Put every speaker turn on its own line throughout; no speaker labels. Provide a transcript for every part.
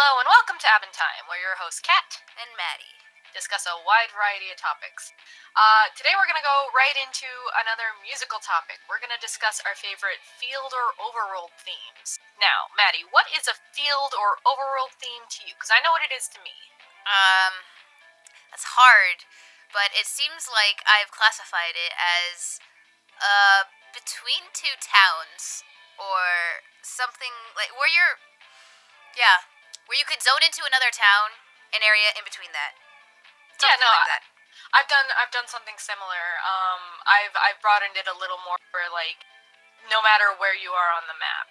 Hello and welcome to Abin Time, where your hosts Kat
and Maddie
discuss a wide variety of topics. Today we're going to go right into another musical topic. We're going to discuss our favorite field or overworld themes. Now, Maddie, what is a field or overworld theme to you? Because I know what it is to me.
That's hard, but it seems like I've classified it as between two towns or something like where you could zone into another town, an area in between that. Something like that.
I've done something similar. I've broadened it a little more where, like, no matter where you are on the map,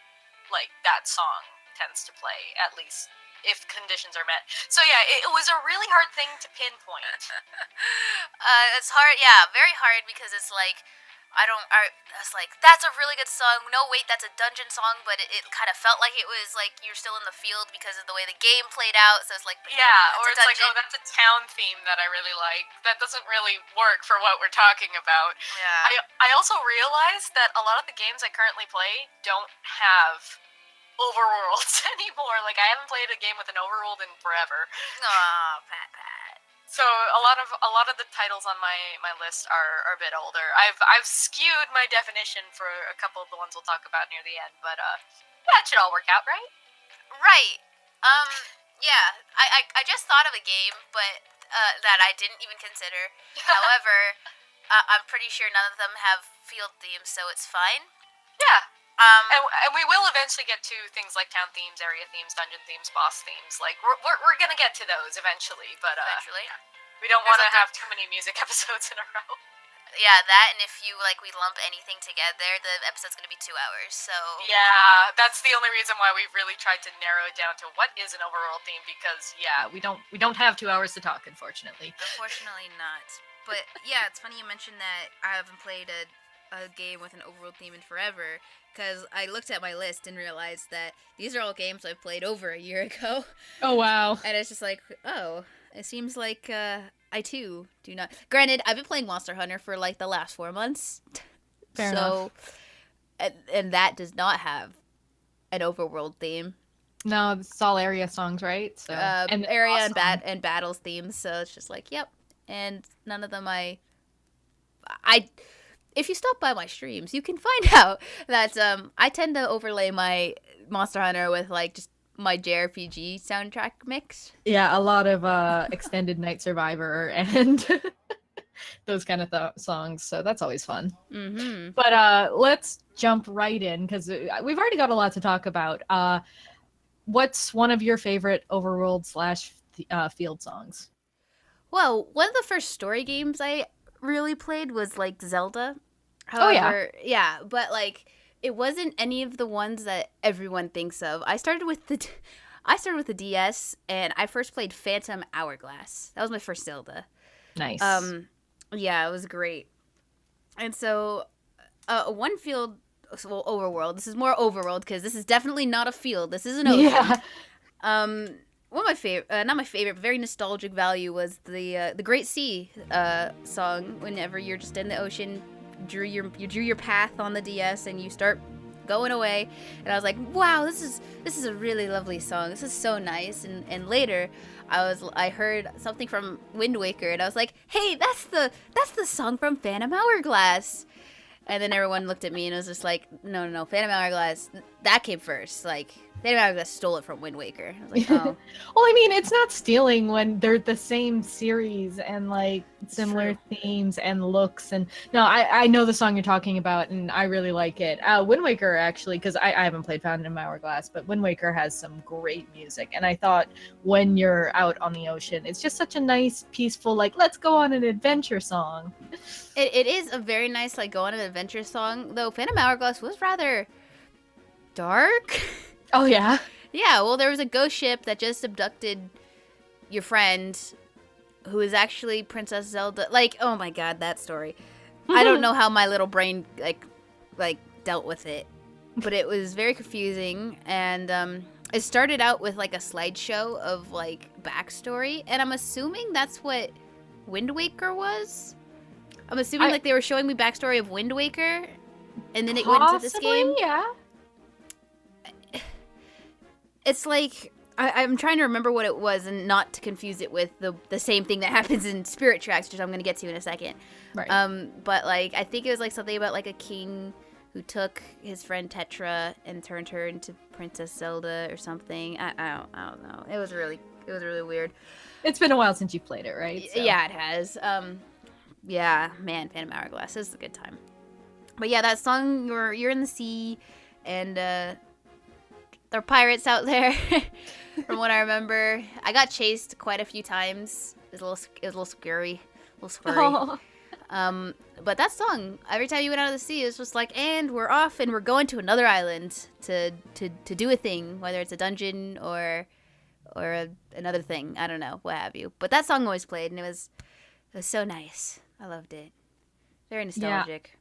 like, that song tends to play, at least if conditions are met. So yeah, it was a really hard thing to pinpoint.
It's hard, yeah, very hard, because it's like I was like, that's a really good song. No, wait, that's a dungeon song, but it kind of felt like it was like you're still in the field because of the way the game played out. So it's like,
yeah, or it's like, oh, that's a town theme that I really like. That doesn't really work for what we're talking about.
Yeah.
I also realized that a lot of the games I currently play don't have overworlds anymore. Like, I haven't played a game with an overworld in forever.
Aw, Pat.
So a lot of the titles on my list are a bit older. I've skewed my definition for a couple of the ones we'll talk about near the end, but that should all work out, right?
Right. Yeah. I just thought of a game, but that I didn't even consider. However, I'm pretty sure none of them have field themes, so it's fine.
Yeah. And we will eventually get to things like town themes, area themes, dungeon themes, boss themes. Like, we're gonna get to those eventually, but
eventually.
We don't want to have too many music episodes in a row.
Yeah, that, and if we lump anything together, the episode's gonna be 2 hours, so...
Yeah, that's the only reason why we've really tried to narrow it down to what is an overworld theme, because, yeah, we don't have 2 hours to talk, unfortunately.
Unfortunately not. But, yeah, it's funny you mentioned that I haven't played a game with an overworld theme in forever, because I looked at my list and realized that these are all games I've played over a year ago.
Oh, wow.
And it's just like, oh, it seems like I too do not. Granted, I've been playing Monster Hunter for like the last 4 months.
Fair enough.
And that does not have an overworld theme.
No, it's all area songs, right? So
and area awesome. and battles themes. So it's just like, yep. And none of them if you stop by my streams, you can find out that I tend to overlay my Monster Hunter with like just my JRPG soundtrack mix.
Yeah, a lot of Extended Night Survivor and those kind of songs. So that's always fun.
Mm-hmm.
But let's jump right in, because we've already got a lot to talk about. What's one of your favorite overworld / field songs?
Well, one of the first story games I really played was like Zelda. However, yeah, but like it wasn't any of the ones that everyone thinks of. I started with the DS, and I first played Phantom Hourglass. That was my first Zelda.
Nice.
Yeah, it was great. And so, one field, well, overworld. This is more overworld because this is definitely not a field. This is an ocean.
Yeah.
One of my favorite, not my favorite, but very nostalgic value was the Great Sea song. Whenever you're just in the ocean, you drew your path on the DS and you start going away. And I was like, wow, this is a really lovely song. This is so nice. And later, I heard something from Wind Waker, and I was like, hey, that's the song from Phantom Hourglass. And then everyone looked at me and was just like, no, Phantom Hourglass, that came first. Like, Phantom Hourglass stole it from Wind Waker. I was like, oh.
Well, I mean, it's not stealing when they're the same series and, like, similar themes and looks. And no, I know the song you're talking about, and I really like it. Wind Waker, actually, because I haven't played Phantom Hourglass, but Wind Waker has some great music. And I thought when you're out on the ocean, it's just such a nice, peaceful, like, let's go on an adventure song.
It is a very nice, like, go on an adventure song, though Phantom Hourglass was rather dark.
Oh, yeah?
Yeah, well, there was a ghost ship that just abducted your friend, who is actually Princess Zelda. Like, oh my god, that story. I don't know how my little brain, like dealt with it, but it was very confusing, and it started out with, like, a slideshow of, like, backstory, and I'm assuming that's what Wind Waker was? I'm assuming, like, they were showing me backstory of Wind Waker, and then it went to this game.
Yeah.
It's like I'm trying to remember what it was and not to confuse it with the same thing that happens in Spirit Tracks, which I'm going to get to in a second.
Right.
But like I think it was like something about like a king who took his friend Tetra and turned her into Princess Zelda or something. I don't know. It was really weird.
It's been a while since you played it, right? So.
Yeah, it has. Yeah, man, Phantom Hourglass is a good time. But yeah, that song, you're in the sea, and there are pirates out there. From what I remember, I got chased quite a few times. It was a little scary, a little squirry.
Oh.
But that song, every time you went out of the sea, it was just like, and we're off, and we're going to another island to do a thing, whether it's a dungeon or another thing. I don't know, what have you. But that song always played, and it was so nice. I loved it. Very nostalgic.
Yeah.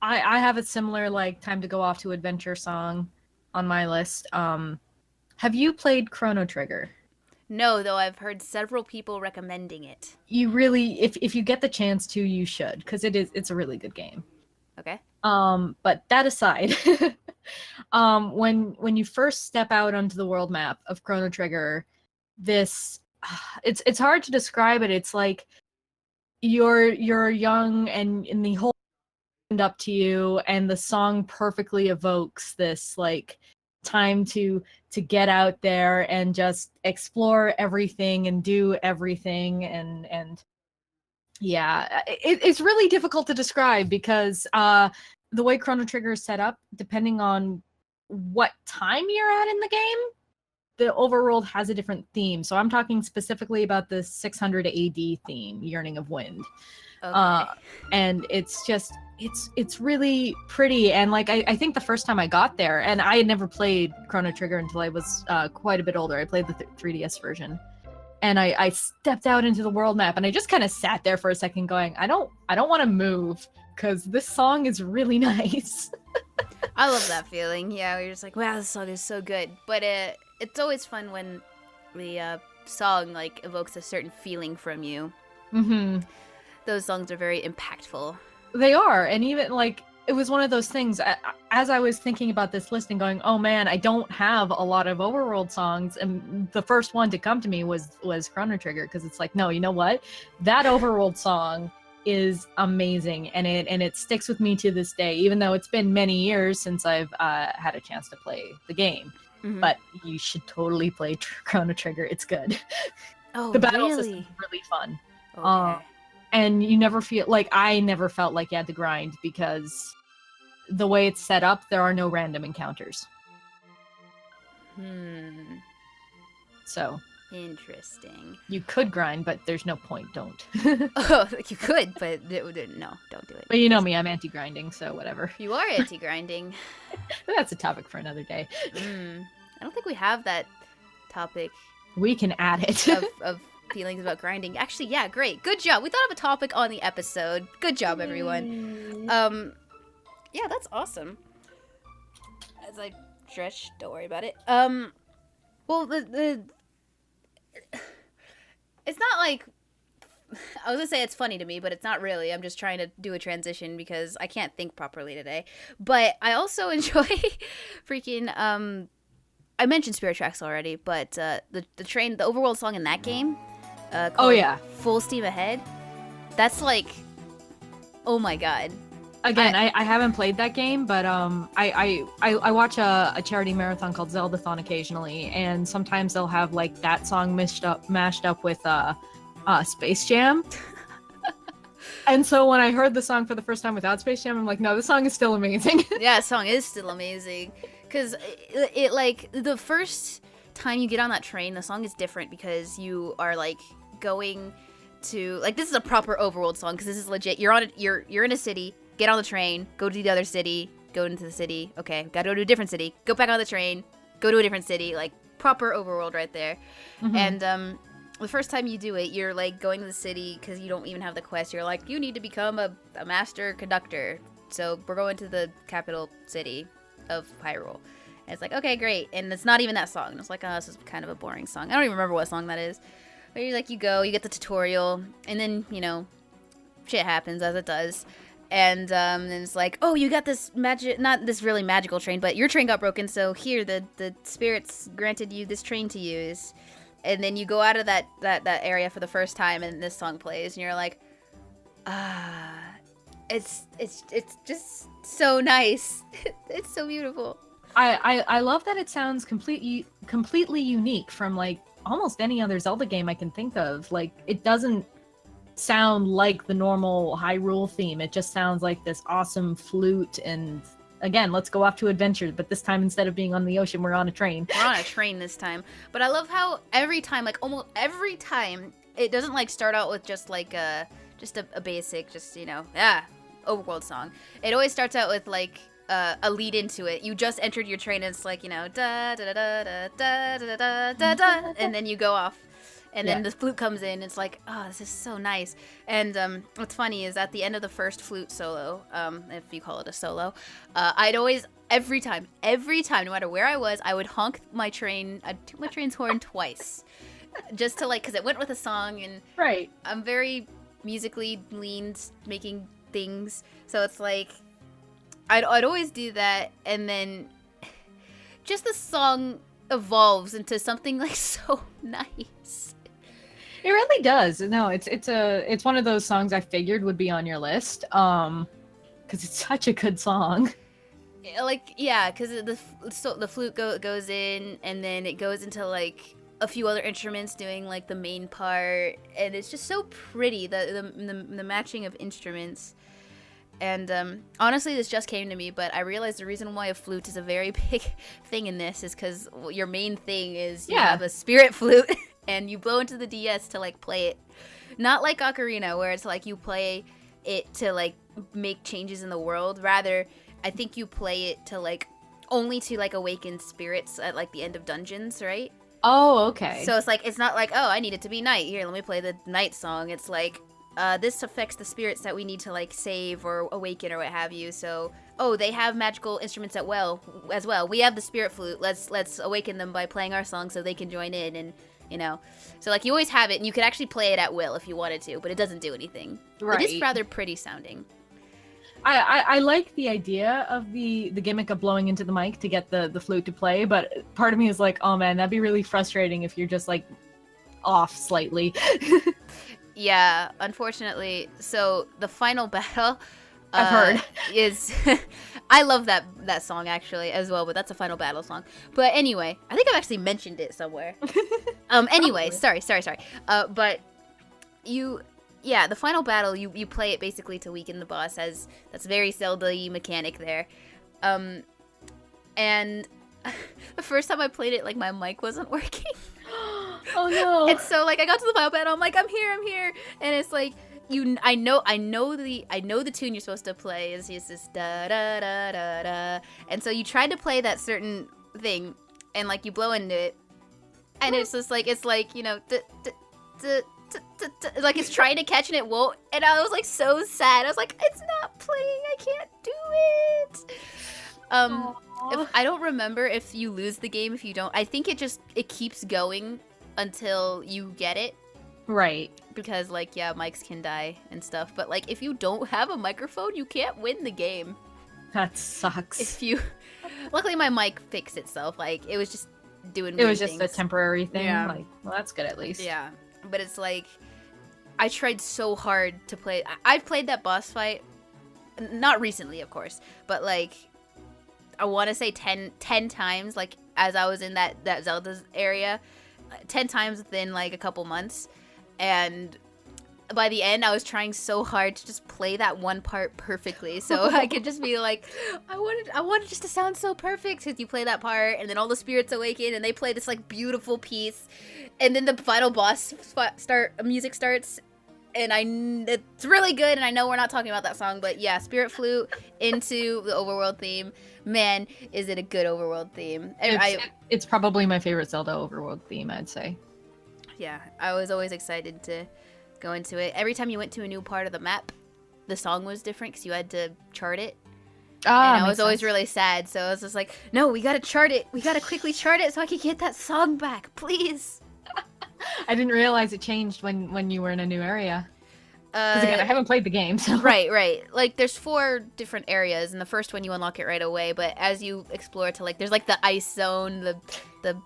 I have a similar like time to go off to adventure song on my list. Have you played Chrono Trigger?
No, though I've heard several people recommending it.
You really, if you get the chance to, you should, because it's a really good game.
Okay.
But that aside, when you first step out onto the world map of Chrono Trigger, it's hard to describe it. It's like you're young and the whole up to you, and the song perfectly evokes this like time to get out there and just explore everything and do everything, and yeah, it's really difficult to describe because the way Chrono Trigger is set up, depending on what time you're at in the game, the overworld has a different theme. So I'm talking specifically about the 600 AD theme, Yearning of Wind.
Okay.
And it's just it's really pretty, and like I think the first time I got there, and I had never played Chrono Trigger until I was quite a bit older. I played the 3DS version, and I stepped out into the world map, and I just kind of sat there for a second going, I don't want to move because this song is really nice.
I love that feeling. Yeah, you're just like, wow, this song is so good. But it's always fun when the song like evokes a certain feeling from you.
Mm-hmm.
Those songs are very impactful.
They are, and even like it was one of those things as I was thinking about this list and going, oh man, I don't have a lot of overworld songs, and the first one to come to me was Chrono Trigger, because it's like, no, you know what, that overworld song is amazing, and it sticks with me to this day, even though it's been many years since I've had a chance to play the game.
Mm-hmm.
But you should totally play Chrono Trigger. It's good.
Oh,
the battle
really?
system is really fun.
Okay.
And you never feel like, I never felt like you had to grind, because the way it's set up, there are no random encounters. So
Interesting.
you could grind, but there's no point. Don't.
Oh, you could, but no, don't do it.
But you know me, I'm anti-grinding, so whatever.
You are anti-grinding.
That's a topic for another day.
I don't think we have that topic.
We can add it.
of feelings about grinding. Actually, yeah, great. Good job. We thought of a topic on the episode. Good job, everyone. Yeah, that's awesome. As I stretch, don't worry about it. Well, it's not like, I was gonna say it's funny to me, but it's not really. I'm just trying to do a transition because I can't think properly today. But I also enjoy freaking, I mentioned Spirit Tracks already, but the overworld song in that game,
Oh yeah,
Full Steam Ahead, that's like, oh my god.
Again, I haven't played that game, but I watch a charity marathon called Zeldathon occasionally, and sometimes they'll have like that song mashed up with Space Jam. And so when I heard the song for the first time without Space Jam, I'm like, no, this song is still amazing.
Yeah, the song is still amazing, because it like the first time you get on that train, the song is different because you are like going to, like, this is a proper overworld song because this is legit. You're in a city. Get on the train, go to the other city, go into the city. Okay, gotta go to a different city. Go back on the train, go to a different city. Like, proper overworld right there. Mm-hmm. And the first time you do it, you're, like, going to the city because you don't even have the quest. You're like, you need to become a master conductor. So we're going to the capital city of Hyrule. And it's like, okay, great. And it's not even that song. And it's like, oh, this is kind of a boring song. I don't even remember what song that is. But you're like, you go, you get the tutorial, and then, you know, shit happens as it does. And it's like, oh, you got this magic, not this really magical train, but your train got broken, so here, the spirits granted you this train to use. And then you go out of that area for the first time, and this song plays, and you're like, it's just so nice. It's so beautiful.
I love that it sounds completely unique from like almost any other Zelda game I can think of. Like, it doesn't sound like the normal Hyrule theme. It just sounds like this awesome flute, and again, let's go off to adventures, but this time instead of being on the ocean, we're on a train.
We're on a train this time. But I love how every time, like almost every time, it doesn't like start out with just like a basic, just, you know, overworld song. It always starts out with like a lead into it. You just entered your train, and it's like, you know, da da da da da da da da da, and then you go off. And then the flute comes in. It's like, oh, this is so nice. And what's funny is at the end of the first flute solo, if you call it a solo, I'd always, every time, no matter where I was, I would honk my train, I'd toot my train's horn twice. Just to like, because it went with a song, and
right.
I'm very musically leaned, making things. So it's like, I'd always do that. And then just the song evolves into something like so nice.
It really does. No, it's one of those songs I figured would be on your list, because it's such a good song.
Like, yeah, because the flute goes in, and then it goes into like a few other instruments doing like the main part, and it's just so pretty, the matching of instruments. And honestly, this just came to me, but I realized the reason why a flute is a very big thing in this is because your main thing is you have a spirit flute. And you blow into the DS to like play it. Not like Ocarina, where it's like you play it to like make changes in the world. Rather, I think you play it to like only to like awaken spirits at like the end of dungeons, right?
Oh, okay.
So it's like, it's not like, oh, I need it to be night. Here, let me play the night song. It's like, this affects the spirits that we need to like save or awaken or what have you. So, oh, they have magical instruments as well. We have the spirit flute. Let's awaken them by playing our song so they can join in, and you know, so like you always have it, and you could actually play it at will if you wanted to, but it doesn't do anything. Right. It is rather pretty sounding.
I like the idea of the gimmick of blowing into the mic to get the flute to play, but part of me is like, oh man, that'd be really frustrating if you're just like off slightly.
Yeah, unfortunately. So the final battle,
I've heard,
is I love that song actually as well, but that's a final battle song. But anyway, I think I've actually mentioned it somewhere. Anyway, sorry. But the final battle, you play it basically to weaken the boss, as that's very Zelda-y mechanic there. And the first time I played it, like my mic wasn't working.
Oh no.
And so like I got to the final battle, I'm like, I'm here, and it's like, I know the tune you're supposed to play is just this da da da da da, and so you tried to play that certain thing, and like you blow into it, and it's just like, you know, like it's trying to catch and it won't, and I was like so sad. I was like, it's not playing, I can't do it. I don't remember if you lose the game if you don't. I think it keeps going until you get it.
Right.
Because, like, yeah, mics can die and stuff. But, like, if you don't have a microphone, you can't win the game.
That sucks.
Luckily, my mic fixed itself. Like, it was just doing weird
It was just
things.
a temporary thing.
Yeah.
Like, well, that's good at least.
Yeah. But it's like, I tried so hard to play. I've played that boss fight. Not recently, of course. But, like, I want to say 10 times, like, as I was in that Zelda area. 10 times within, like, a couple months. And by the end, I was trying so hard to just play that one part perfectly, so I could just be like, I wanted just to sound so perfect, because you play that part, and then all the spirits awaken, and they play this like beautiful piece, and then the final boss music starts, and it's really good. And I know we're not talking about that song, but yeah, Spirit Flute into the overworld theme. Man, is it a good overworld theme?
It's probably my favorite Zelda overworld theme, I'd say.
Yeah, I was always excited to go into it. Every time you went to a new part of the map, the song was different because you had to chart it. And I was always really sad, so I was just like, no, we gotta chart it. We gotta quickly chart it so I can get that song back, please.
I didn't realize it changed when you were in a new area. Because again, I haven't played the game, so.
Right. Like, there's 4 different areas, and the first one you unlock it right away. But as you explore to, like, there's like the ice zone, the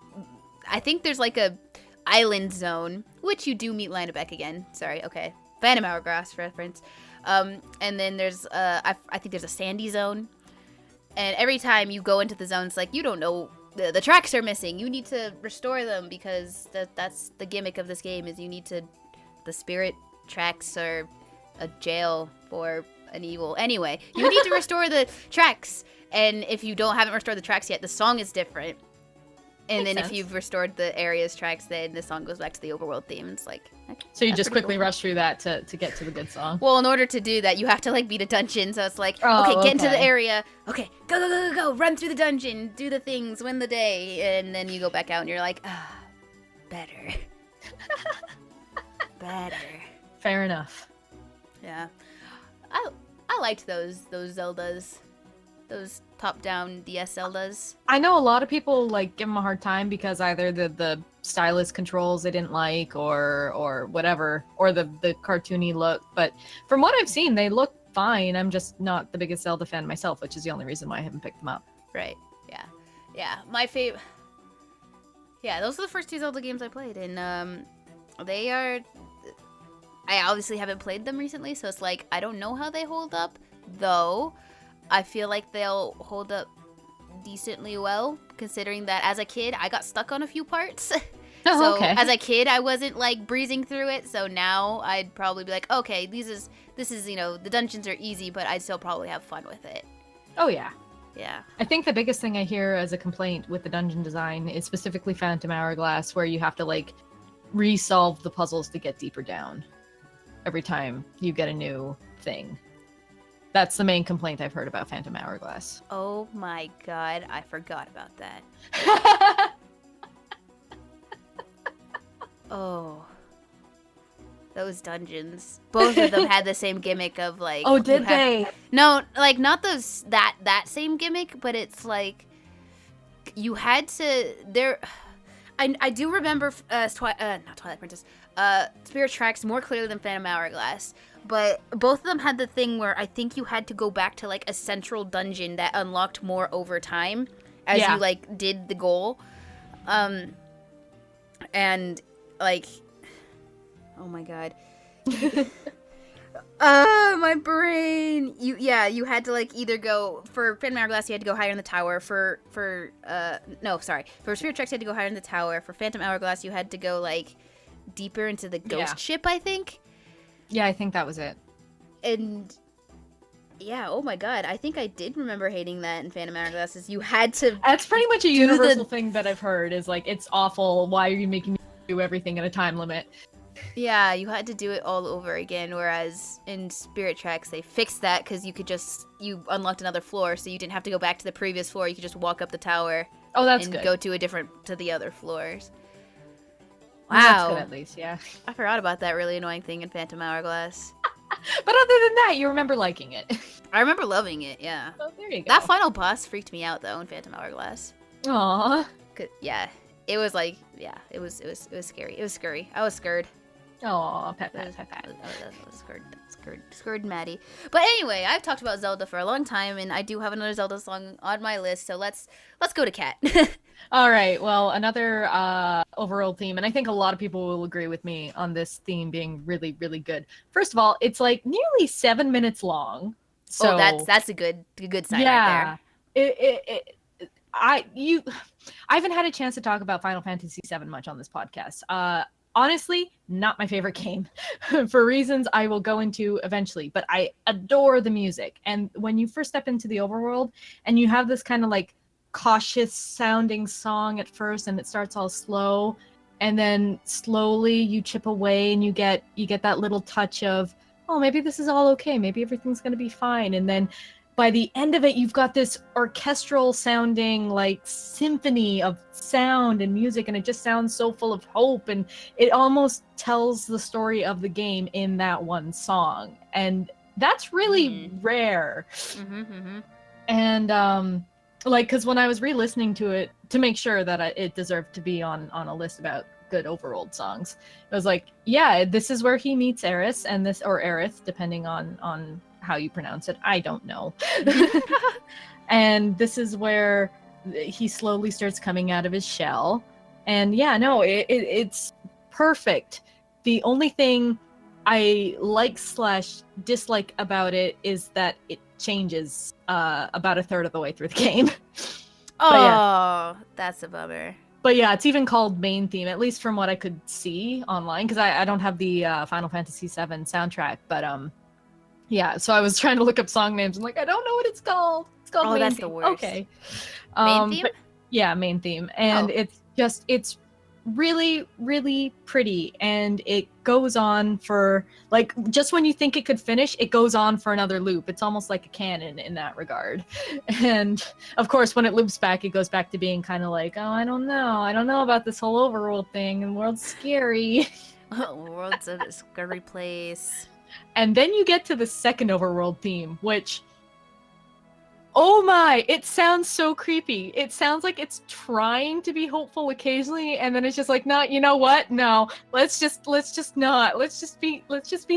I think there's like a island zone, which you do meet Linebeck again. Sorry, okay, Phantom Hourglass reference. And then there's I think there's a sandy zone, and every time you go into the zones, like, you don't know. The tracks are missing. You need to restore them because that's the gimmick of this game. Is you need to. The spirit tracks are a jail for an evil. Anyway, you need to restore the tracks, and if you haven't restored the tracks yet, the song is different. And
Makes
then
sense.
if you've restored the area's tracks, then the song goes back to the overworld theme. It's like, okay,
So you
that's
just
pretty
quickly
cool.
rush through that to get to the good song.
Well, in order to do that, you have to like beat a dungeon. So it's like,
Oh,
okay, get into the
okay.
area. Okay, go, run through the dungeon, do the things, win the day, and then you go back out and you're like, better, better.
Fair enough.
Yeah, I liked those Zeldas, those top-down DS Zeldas.
I know a lot of people like give them a hard time because either the stylus controls they didn't like or whatever, or the cartoony look. But from what I've seen, they look fine. I'm just not the biggest Zelda fan myself, which is the only reason why I haven't picked them up.
Right. Yeah. My favorite. Yeah, those are the first 2 Zelda games I played, and they are. I obviously haven't played them recently, so it's like I don't know how they hold up, though. I feel like they'll hold up decently well, considering that as a kid I got stuck on a few parts.
Oh,
So
okay.
as a kid I wasn't like breezing through it, so now I'd probably be like, okay, this is the dungeons are easy, but I'd still probably have fun with it.
Oh yeah.
Yeah.
I think the biggest thing I hear as a complaint with the dungeon design is specifically Phantom Hourglass, where you have to like resolve the puzzles to get deeper down every time you get a new thing. That's the main complaint I've heard about Phantom Hourglass.
Oh my god, I forgot about that. Oh. Those dungeons. Both of them had the same gimmick of like
Oh,
you
did
have-
they?
No, like not those that same gimmick, but it's like you had to there I do remember not Twilight Princess. Spirit Tracks more clearly than Phantom Hourglass. But both of them had the thing where I think you had to go back to like a central dungeon that unlocked more over time as
Yeah.
you like did the goal. And like, oh my god. My brain. You had to like either go for Phantom Hourglass, you had to go higher in the tower. For Spirit Tracks, you had to go higher in the tower. For Phantom Hourglass, you had to go like deeper into the ghost ship, I think.
Yeah, I think that was it.
And yeah, oh my god, I think I did remember hating that in Phantom Hourglass. Is you had to.
That's pretty much a universal thing that I've heard is like, it's awful. Why are you making me do everything in a time limit?
Yeah, you had to do it all over again. Whereas in Spirit Tracks, they fixed that because you unlocked another floor, so you didn't have to go back to the previous floor. You could just walk up the tower.
Oh, that's
and
good.
go to the other floors. Wow,
That's good at least, yeah.
I forgot about that really annoying thing in Phantom Hourglass.
But other than that, you remember liking it.
I remember loving it. Yeah,
Oh, there you go.
that final boss freaked me out though in Phantom Hourglass.
Aww.
Yeah, it was like it was scary. It was scary. I was scared.
Aww, pat.
I was scared Maddie. But anyway, I've talked about Zelda for a long time, and I do have another Zelda song on my list. So let's go to Kat.
All right, well, another overall theme, and I think a lot of people will agree with me on this theme being really, really good. First of all, it's like nearly 7 minutes long. So
that's a good sign right there.
I haven't had a chance to talk about Final Fantasy VII much on this podcast. Honestly, not my favorite game for reasons I will go into eventually, but I adore the music. And when you first step into the overworld and you have this kind of like cautious sounding song at first and it starts all slow and then slowly you chip away and you get that little touch of, oh, maybe this is all okay, maybe everything's going to be fine. And then by the end of it, you've got this orchestral sounding like symphony of sound and music, and it just sounds so full of hope, and it almost tells the story of the game in that one song. And that's really rare. And like, because when I was re-listening to it to make sure that it deserved to be on a list about good overworld songs. It was like, yeah, this is where he meets Eris, and this, or Aerith, depending on how you pronounce it. I don't know. And this is where he slowly starts coming out of his shell. And yeah, no, it's perfect. The only thing I like / dislike about it is that it changes about a third of the way through the game.
Oh, that's a bummer.
But yeah, it's even called main theme, at least from what I could see online, because I don't have the Final Fantasy VII soundtrack. But yeah, so I was trying to look up song names and like, I don't know what it's called. It's called main
that's
theme.
The worst.
Okay.
Main theme?
But, yeah, main theme. And it's really, really pretty. And it goes on for, like, just when you think it could finish, it goes on for another loop. It's almost like a canon in that regard. And of course, when it loops back, it goes back to being kind of like, oh, I don't know about this whole overworld thing, and the world's scary.
World's a scary place.
And then you get to the second overworld theme, which, oh my, it sounds so creepy. It sounds like it's trying to be hopeful occasionally, and then it's just like, no, you know what? No, let's just not. Let's just be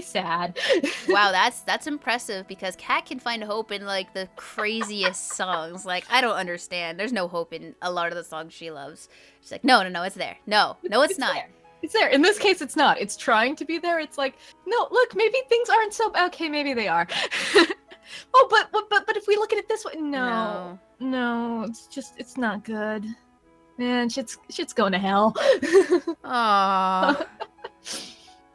sad.
Wow, that's impressive, because Kat can find hope in like the craziest songs. Like, I don't understand. There's no hope in a lot of the songs she loves. She's like, no, it's there. No, it's not.
There. It's there. In this case, it's not. It's trying to be there. It's like, no, look, maybe things aren't so okay. Maybe they are. Oh, but if we look at it this way, no, it's not good. Man, shit's going to hell.
Aww.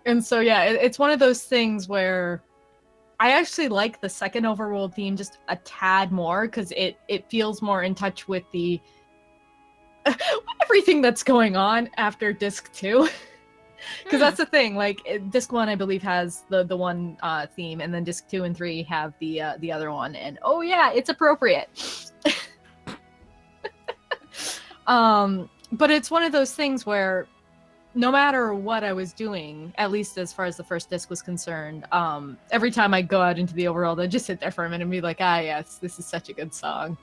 And so yeah, it's one of those things where I actually like the second overworld theme just a tad more, because it feels more in touch with the everything that's going on after disc 2. Because that's the thing, like, disc 1 I believe has the one theme, and then disc 2 and 3 have the other one, and oh yeah, it's appropriate. But it's one of those things where no matter what I was doing, at least as far as the first disc was concerned, every time I go out into the overworld, I'd just sit there for a minute and be like, ah yes, this is such a good song.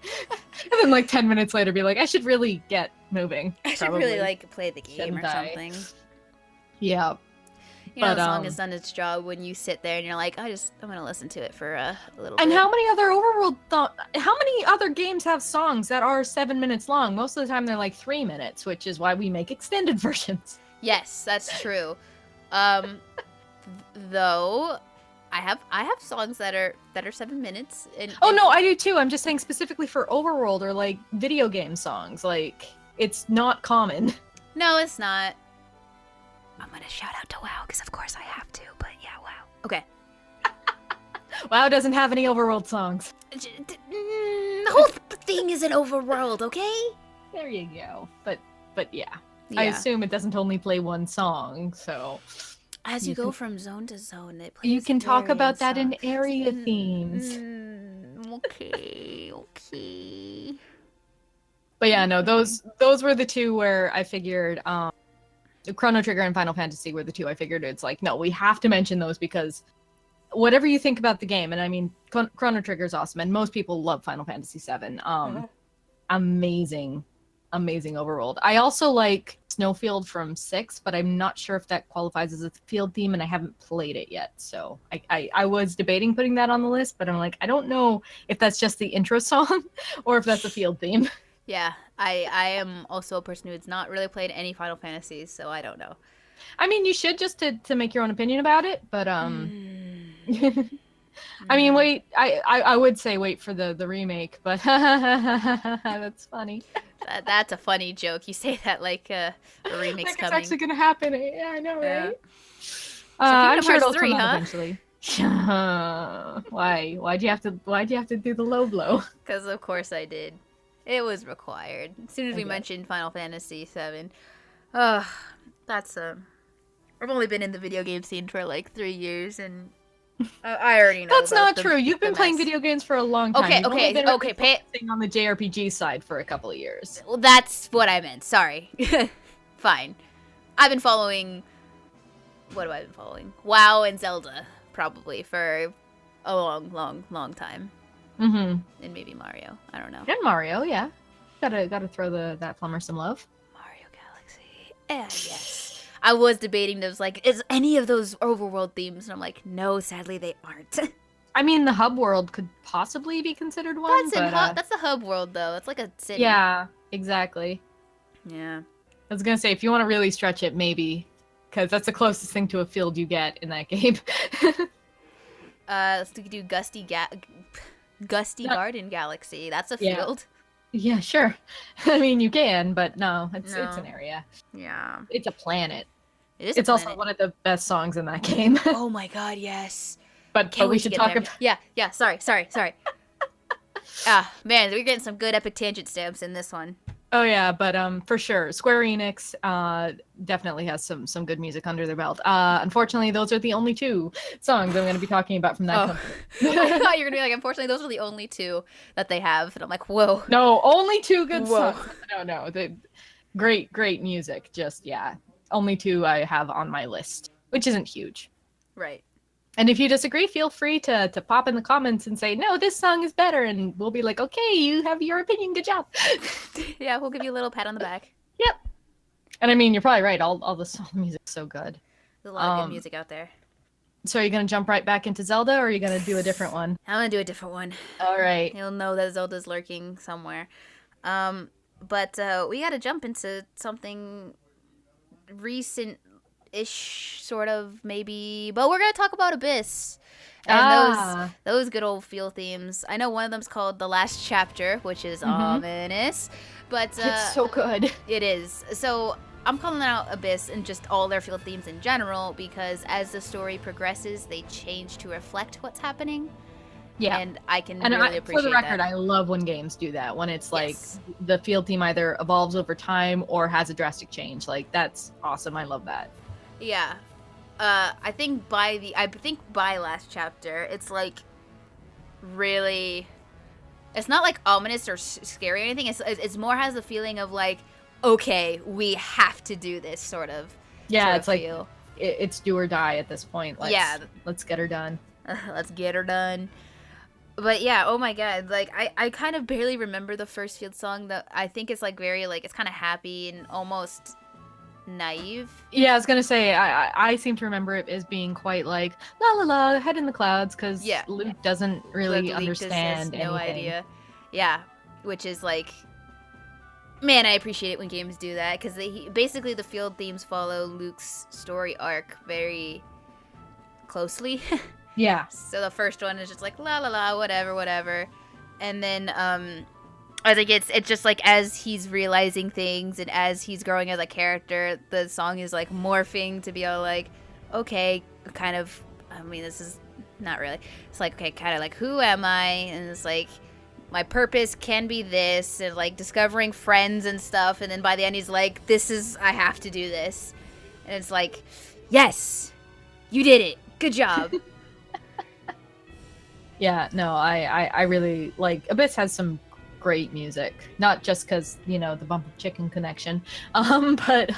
And then like 10 minutes later be like, I should really get moving.
I should really like play the game or something.
Yeah.
You know, the song has done its job when you sit there and you're like, I'm gonna listen to it for a little bit.
And how many other how many other games have songs that are 7 minutes long? Most of the time they're like 3 minutes, which is why we make extended versions.
Yes, that's true. Though I have songs that are 7 minutes.
Oh no, I do too. I'm just saying specifically for overworld or like video game songs. Like, it's not common.
No, it's not. I'm gonna shout out to WoW, because of course I have to, but yeah, WoW. Okay.
WoW doesn't have any overworld songs.
The whole thing is an overworld, okay?
There you go. But yeah. I assume it doesn't only play one song, so...
As you go from zone to zone, it plays.
You can talk about that in area themes.
Okay.
But yeah, no, those were the two where I figured... Chrono Trigger and Final Fantasy were the two I figured it's like, no, we have to mention those, because whatever you think about the game, and I mean, Chrono Trigger is awesome, and most people love Final Fantasy VII. Amazing overworld. I also like Snowfield from 6, but I'm not sure if that qualifies as a field theme, and I haven't played it yet. So I was debating putting that on the list, but I'm like, I don't know if that's just the intro song or if that's a field theme.
Yeah, I am also a person who has not really played any Final Fantasies, so I don't know.
I mean, you should, just to make your own opinion about it, but I mean, wait, I would say wait for the remake, but that's funny.
That's a funny joke. You say that like a remake's
like
coming.
It's actually gonna happen. Yeah, I know,
Yeah.
right?
So
I'm sure it'll
3,
come out
huh?
eventually. Why? Why'd you have to do the low blow?
Because of course I did. It was required. As soon as we
Okay.
mentioned Final Fantasy VII. Ugh, that's I've only been in the video game scene for like 3 years, and I already know.
That's not true. You've been playing video games for a long time.
Okay,
You've only been focusing on the JRPG side for a couple of years.
Well, that's what I meant. Sorry. Fine. I've been following. What have I been following? WoW and Zelda, probably for a long time.
Mm-hmm.
And maybe Mario. I don't know.
And Mario, yeah. Gotta throw that plumber some love.
Mario Galaxy. Yes. I was debating those, like, is any of those overworld themes? And I'm like, no, sadly they aren't.
I mean, the hub world could possibly be considered one,
That's the hub world though. That's like a city.
yeah, exactly.
Yeah.
I was gonna say, if you want to really stretch it, maybe, because that's the closest thing to a field you get in that game.
Let's do Gusty Garden Galaxy. That's a
Yeah.
field.
Yeah, sure. I mean, you can, but no, it's an area.
Yeah.
It's a planet.
It is.
It's also one of the best songs in that game.
Oh my god, yes.
but we should talk about.
Yeah. Sorry. Ah, man, we're getting some good epic tangent stamps in this one.
Oh yeah, but for sure, Square Enix definitely has some good music under their belt. Unfortunately, those are the only 2 songs I'm going to be talking about from that company.
I thought you were gonna be like, unfortunately, those are the only 2 that they have, and I'm like, whoa.
No, only 2 good
Whoa.
songs. No, great music. Just only 2 I have on my list, which isn't huge.
Right.
And if you disagree, feel free to pop in the comments and say, no, this song is better. And we'll be like, okay, you have your opinion. Good job.
Yeah, we'll give you a little pat on the back.
Yep. And I mean, you're probably right. All the song music's so good.
There's a lot of good music out there.
So are you going to jump right back into Zelda, or are you going to do a different one?
I'm going to do a different one.
All right.
You'll know that Zelda's lurking somewhere. But we got to jump into something recent-ish, sort of, maybe. But we're going to talk about Abyss. And those good old feel themes. I know one of them's called The Last Chapter, which is ominous. But
it's so good.
It is. So I'm calling out Abyss and just all their field themes in general, because as the story progresses, they change to reflect what's happening.
Yeah.
And I can really appreciate that.
For the record, I love when games do that. When it's like the field theme either evolves over time or has a drastic change. Like, that's awesome. I love that.
Yeah. I think by Last Chapter, it's like really, it's not like ominous or scary or anything. It's more has the feeling of like, okay, we have to do this sort of.
Yeah, it's like it's do or die at this point. Let's get her done.
Let's get her done. But yeah, oh my god, like I kind of barely remember the first field song. That I think it's like very like, it's kind of happy and almost naive.
Yeah, I was gonna say I seem to remember it as being quite like la la la, head in the clouds, because Luke doesn't really understand anything.
No idea. Yeah, which is like, man, I appreciate it when games do that, because basically the field themes follow Luke's story arc very closely.
Yeah.
So the first one is just like la la la, whatever, and then I think it's just like as he's realizing things and as he's growing as a character, the song is like morphing to be all like, okay, kind of. I mean, this is not really. It's like, okay, kind of like, who am I? And it's like, my purpose can be this, and like discovering friends and stuff. And then by the end, he's like, I have to do this. And it's like, yes, you did it. Good job.
Yeah, no, I really like Abyss has some great music, not just because the Bump of Chicken connection, but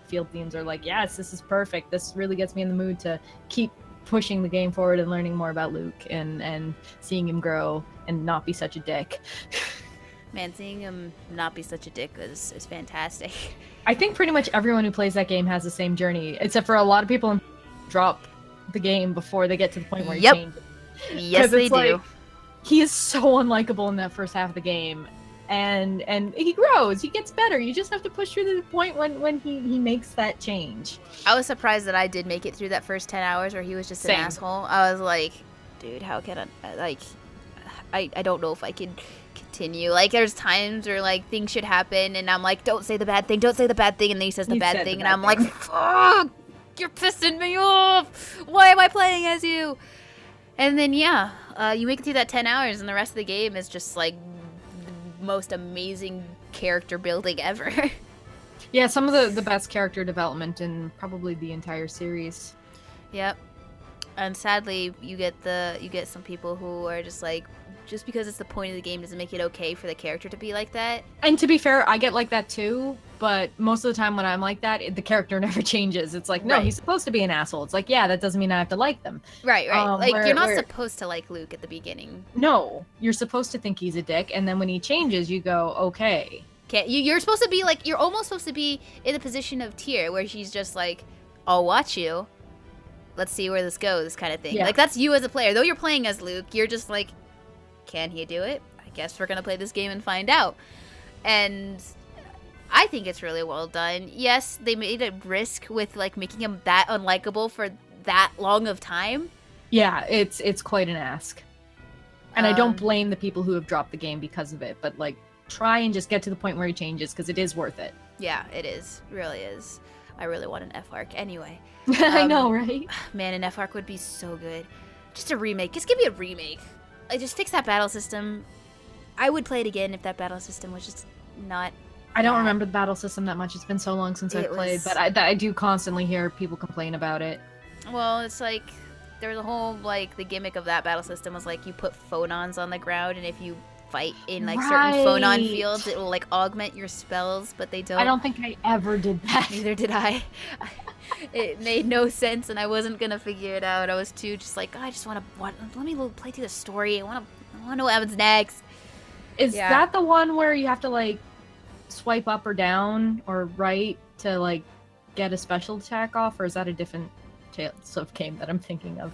field themes are like, yes, this is perfect. This really gets me in the mood to keep pushing the game forward and learning more about Luke and seeing him grow and not be such a dick.
Man, seeing him not be such a dick is fantastic.
I think pretty much everyone who plays that game has the same journey, except for a lot of people drop the game before they get to the point where he changes.
Yes, they do.
Like, he is so unlikable in that first half of the game, and he grows, he gets better. You just have to push through to the point when he makes that change.
I was surprised that I did make it through that first 10 hours where he was just an asshole. I was like, dude, how can I, like, I don't know if I can continue. Like, there's times where like things should happen and I'm like, don't say the bad thing, and then he says the bad thing, and I'm like, fuck, you're pissing me off. Why am I playing as you? And then you make it through that 10 hours and the rest of the game is just like the most amazing character building ever.
Yeah, some of the best character development in probably the entire series.
Yep. And sadly, you get some people who are just like, just because it's the point of the game doesn't make it okay for the character to be like that.
And to be fair, I get like that too, but most of the time when I'm like that, the character never changes. It's like, no, he's supposed to be an asshole. It's like, yeah, that doesn't mean I have to like them.
Right. Like, you're not supposed to like Luke at the beginning.
No, you're supposed to think he's a dick, and then when he changes, you go, okay,
can't. You're supposed to be like, you're almost supposed to be in the position of Tyr, where she's just like, I'll watch you. Let's see where this goes, kind of thing.
Yeah.
Like, that's you as a player. Though you're playing as Luke, you're just like, can he do it? I guess we're gonna play this game and find out. And I think it's really well done. Yes, they made a risk with like making him that unlikable for that long of time.
Yeah, it's quite an ask. And I don't blame the people who have dropped the game because of it, but like try and just get to the point where he changes because it is worth it.
Yeah, it is. It really is. I really want an F arc anyway.
I know, right?
Man, an F arc would be so good. Just a remake. Just give me a remake. Like, just fix that battle system. I would play it again if that battle system was just not.
I don't remember the battle system that much. It's been so long since I've played, but I do constantly hear people complain about it.
Well, it's like there's a whole like the gimmick of that battle system was like you put phonons on the ground, and if you fight in like certain phonon fields, it will like augment your spells, but they don't.
I don't think I ever did that.
Neither did I. It made no sense, and I wasn't gonna figure it out. I was too just like, oh, I just want to let me play through the story. I want to know what happens next.
Is that the one where you have to like swipe up or down or right to like get a special attack off, or is that a different Tales of game that I'm thinking of?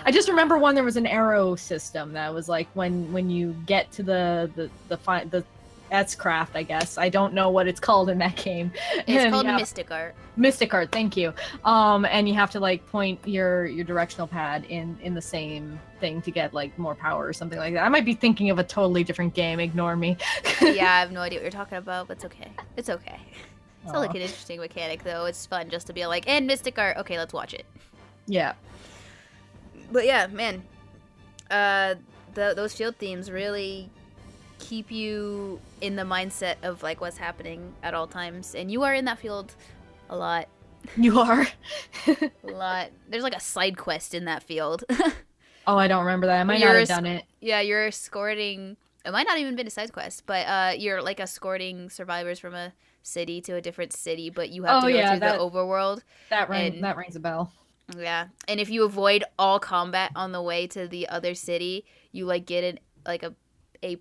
I just remember one there was an arrow system that was like when you get to the S-craft, I guess. I don't know what it's called in that game.
It's called Mystic Art.
Mystic Art, thank you. And you have to like point your directional pad in the same thing to get like more power or something like that. I might be thinking of a totally different game. Ignore me.
Yeah, I have no idea what you're talking about, but it's okay. It's okay. It's not like an interesting mechanic though. It's fun just to be like, and Mystic Art. Okay, let's watch it.
Yeah.
But yeah, man. Those field themes really keep you in the mindset of like what's happening at all times, and you are in that field a lot.
You are.
A lot. There's like a side quest in that field.
Oh, I don't remember that. I might not have done it.
Yeah, you're escorting. It might not even been a side quest, but you're like escorting survivors from a city to a different city, but you have to go through the overworld.
That rings a bell.
Yeah, and if you avoid all combat on the way to the other city, you like get A++,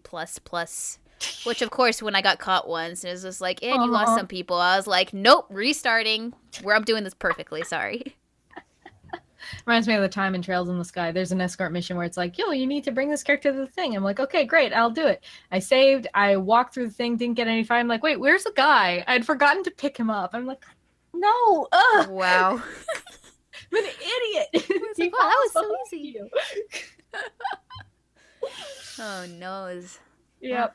which of course when I got caught once, it was just like, and you lost some people. I was like, nope, restarting. I'm doing this perfectly. Sorry.
Reminds me of the time in Trails in the Sky. There's an escort mission where it's like, yo, you need to bring this character to the thing. I'm like, okay, great, I'll do it. I saved, I walked through the thing, didn't get any fight. I'm like, wait, where's the guy? I'd forgotten to pick him up. I'm like, no.
Wow.
I'm an idiot.
It's like, wow, that was so easy. Oh, no.
Yep.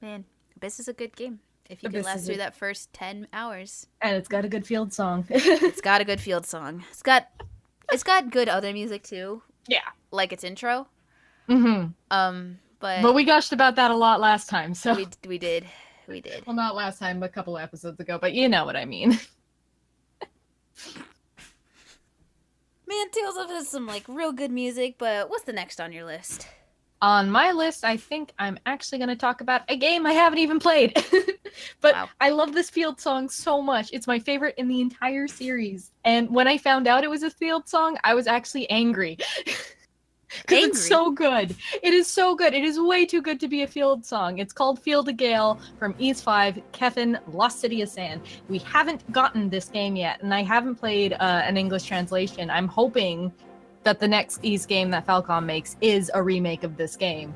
Man, Abyss is a good game. If you can last through that first 10 hours.
And it's got a good field song.
It's got a good field song. It's got good other music too.
Yeah.
Like its intro.
Mm-hmm.
But
we gushed about that a lot last time, so
we did.
Well, not last time, but a couple of episodes ago, but you know what I mean.
Man, Tales of has some like real good music, but what's the next on your list?
On my list, I think I'm actually going to talk about a game I haven't even played. But wow. I love this field song so much. It's my favorite in the entire series. And when I found out it was a field song, I was actually angry. Because it's so good. It is so good. It is way too good to be a field song. It's called Field of Gale from Ys 5, Kefin, Lost City of Sand. We haven't gotten this game yet, and I haven't played an English translation. I'm hoping that the next Ys game that Falcom makes is a remake of this game.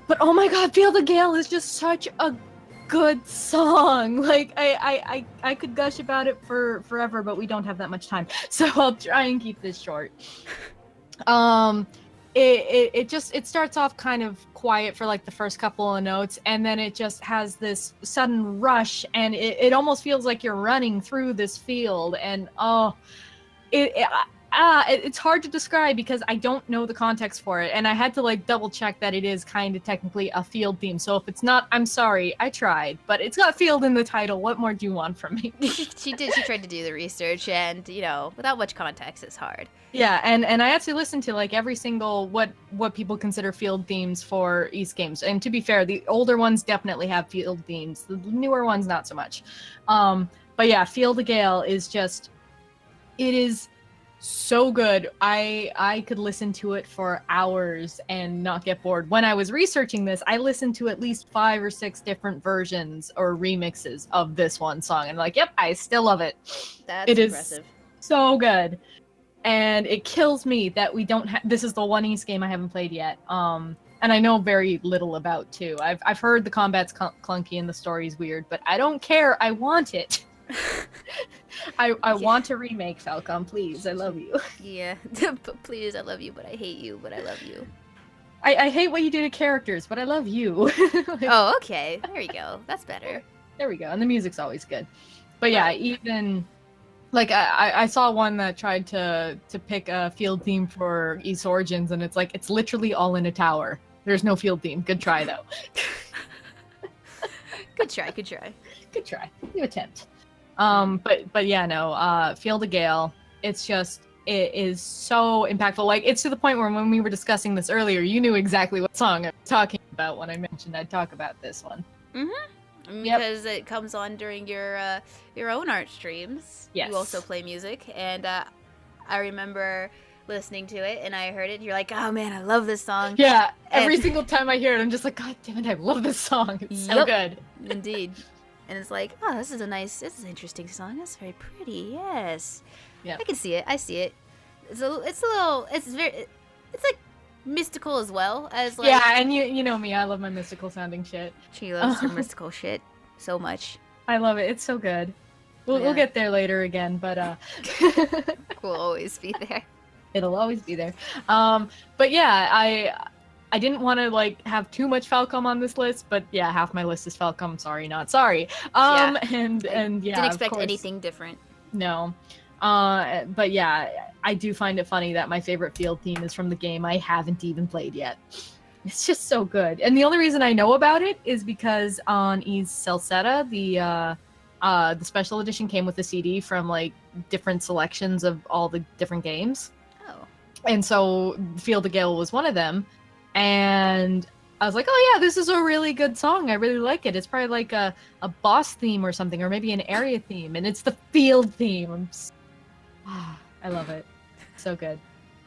But oh my god, Field of Gale is just such a good song. Like, I could gush about it for forever, but we don't have that much time. So I'll try and keep this short. It starts off kind of quiet for like the first couple of notes, and then it just has this sudden rush, and it almost feels like you're running through this field, and it's hard to describe because I don't know the context for it, and I had to like double check that it is kind of technically a field theme. So if it's not, I'm sorry, I tried, but it's got field in the title. What more do you want from me?
She tried to do the research, and without much context, it's hard.
Yeah, and I actually listened to like every single what people consider field themes for Ys games. And to be fair, the older ones definitely have field themes. The newer ones not so much. But yeah, Field of Gale is just, it is So good. I could listen to it for hours and not get bored. When I was researching this, I listened to at least 5 or 6 different versions or remixes of this one song, and like, yep, I still love it.
That's
it
impressive.
Is so good. And it kills me that we don't have. This is the one East game I haven't played yet. And I know very little about too. I've heard the combat's clunky and the story's weird, but I don't care. I want it. I want a remake, Falcom. Please, I love you.
Yeah, please, I love you, but I hate you, but I love you.
I hate what you do to characters, but I love you.
Oh, okay. There you go. That's better.
There we go. And the music's always good. But yeah, even like I saw one that tried to pick a field theme for East Origins, and it's like it's literally all in a tower. There's no field theme. Good try though.
Good try. Good try.
Good try. You attempt. But yeah, no. Field of Gale. It's just it is so impactful. Like it's to the point where when we were discussing this earlier, you knew exactly what song I was talking about when I mentioned I'd talk about this one.
Mm-hmm. Because it comes on during your own art streams.
Yes.
You also play music, and I remember listening to it, and I heard it. And you're like, "Oh man, I love this song."
Yeah. Every single time I hear it, I'm just like, "God damn it, I love this song. It's so good."
Indeed. And it's like, "Oh, this is an interesting song. That's very pretty." Yes.
Yeah.
I can see it. I see it. It's like mystical as well as like.
Yeah, and you know me, I love my mystical sounding shit.
She loves her mystical shit so much.
I love it. It's so good. We'll get there later again, but
we'll always be there.
It'll always be there. But yeah, I didn't want to like have too much Falcom on this list, but yeah, half my list is Falcom. Sorry, not sorry. And yeah,
didn't expect anything different.
No. But yeah, I do find it funny that my favorite field theme is from the game I haven't even played yet. It's just so good. And the only reason I know about it is because on East Celceta, the special edition came with a CD from like different selections of all the different games.
Oh.
And so Field of Gale was one of them. And I was like, oh yeah, this is a really good song. I really like it. It's probably like a boss theme or something, or maybe an area theme. And it's the field theme. I love it. So good.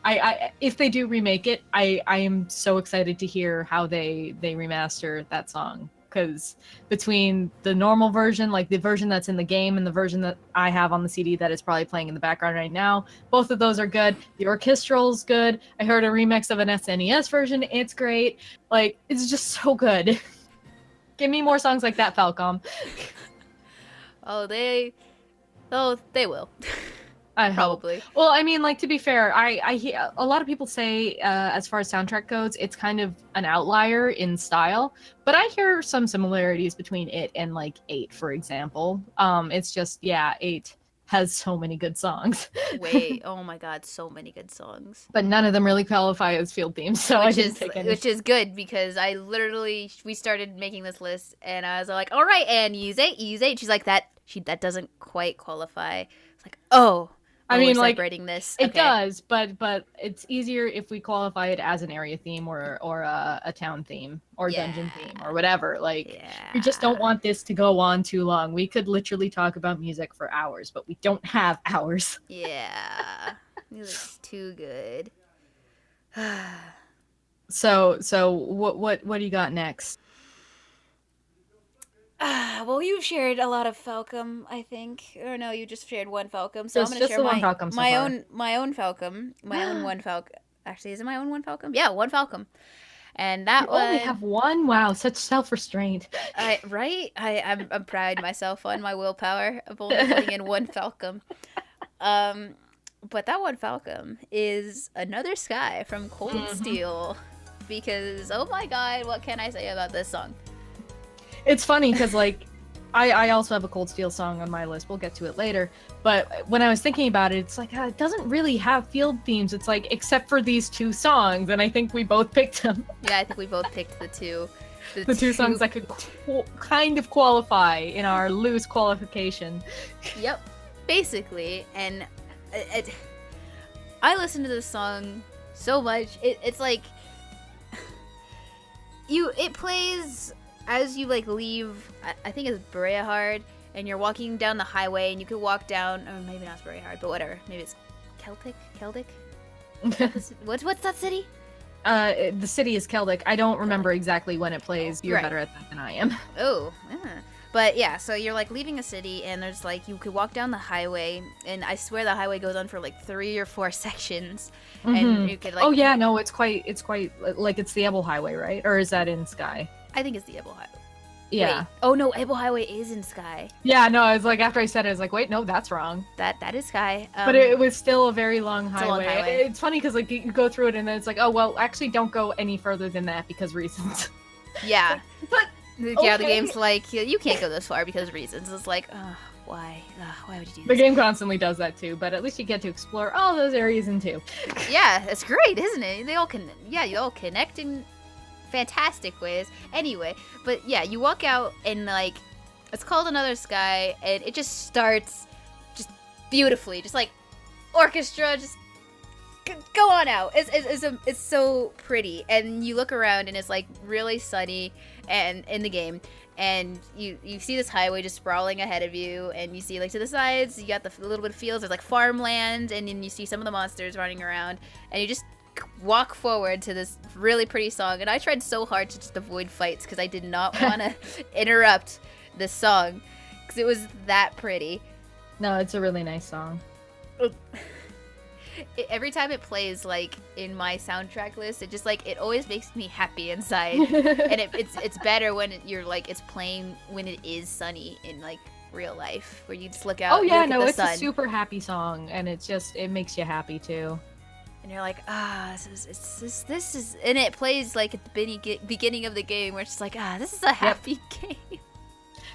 I if they do remake it, I am so excited to hear how they remaster that song. Because between the normal version, like the version that's in the game, and the version that I have on the CD that is probably playing in the background right now, both of those are good. The orchestral's good. I heard a remix of an SNES version. It's great. Like, it's just so good. Give me more songs like that, Falcom.
They will.
I
probably.
Hope. Well, I mean, like, to be fair, I hear a lot of people say, as far as soundtrack goes, it's kind of an outlier in style, but I hear some similarities between it and like 8, for example. It's just, yeah, 8 has so many good songs.
Wait, oh my god, so many good songs.
But none of them really qualify as field themes, so I didn't pick any.
Which is good, because we started making this list, and I was like, all right, and use 8. She's like, that doesn't quite qualify. It's like, oh.
I mean, like,
this.
It does, but it's easier if we qualify it as an area theme or a town theme or dungeon theme or whatever. Like, we just don't want this to go on too long. We could literally talk about music for hours, but we don't have hours.
Yeah, music's too good.
So what do you got next?
Well, you've shared a lot of Falcom, I think. Or no, you just shared one Falcom. So I'm going to share my own Falcom. My own one Falcom. Actually, is it my own one Falcom? Yeah, one Falcom. And that
one... only have one? Wow, such self-restraint.
Right? I'm proud of myself on my willpower of only putting in one Falcom. But that one Falcom is Another Sky from Cold Steel. Because, oh my god, what can I say about this song?
It's funny because, like, I also have a Cold Steel song on my list. We'll get to it later. But when I was thinking about it, it's like, it doesn't really have field themes. It's like, except for these 2 songs, and I think we both picked them.
Yeah, I think we both picked the two.
The two songs that could kind of qualify in our loose qualification.
Yep, basically. And I listen to this song so much. It's like, it plays... as you like leave, I think it's Breahard, and you're walking down the highway, and you could walk down, or maybe not Breahard, but whatever, maybe it's Celtic? What's that city?
The city is Celtic. I don't remember exactly when it plays. You're better at that than I am.
Oh, but yeah, so you're like leaving a city, and there's like you could walk down the highway, and I swear the highway goes on for like 3 or 4 sections, and you could like.
Oh yeah, no, it's quite like it's the Ebel Highway, right? Or is that in Sky?
I think it's the Ebel Highway.
Yeah.
Wait. Oh no, Ebel Highway is in Sky.
Yeah, no, I was like after I said it, I was like, wait, no, that's wrong.
That is Sky.
But it was still a very long highway.
It's a long highway.
It's funny because like you go through it and then it's like, oh well, actually don't go any further than that because reasons.
Yeah.
But
yeah, the game's like you can't go this far because reasons. It's like, why? Why would you do this?
The game constantly does that too, but at least you get to explore all those areas in 2.
Yeah, it's great, isn't it? They all you all connect in fantastic ways. Anyway, but yeah, you walk out and like it's called Another Sky, and it just starts just beautifully, just like orchestra, just go on out. It's so pretty, and you look around and it's like really sunny and in the game, and you see this highway just sprawling ahead of you, and you see like to the sides you got the little bit of fields, there's like farmland, and then you see some of the monsters running around, and you just walk forward to this really pretty song. And I tried so hard to just avoid fights because I did not want to interrupt this song because it was that pretty.
No, it's a really nice song.
Every time it plays like in my soundtrack list, it just like it always makes me happy inside. And it's better when it's playing when it is sunny in like real life, where you just look out.
Oh yeah,
no,
it's
sun.
a super happy song, and it makes you happy too.
And you're like, this is, and it plays like at the beginning of the game, where it's just like, this is a happy game.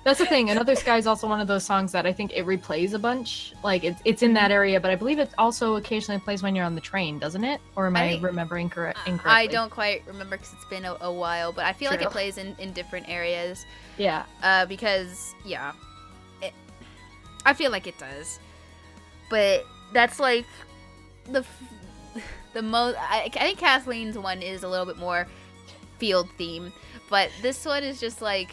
That's the thing. Another Sky is also one of those songs that I think it replays a bunch. Like it's in that area, but I believe it also occasionally plays when you're on the train, doesn't it? Or am I remembering incorrectly?
I don't quite remember because it's been a while, but I feel like it plays in different areas.
Yeah.
Because I feel like it does, but that's like the most. I think Kathleen's one is a little bit more field theme, but this one is just like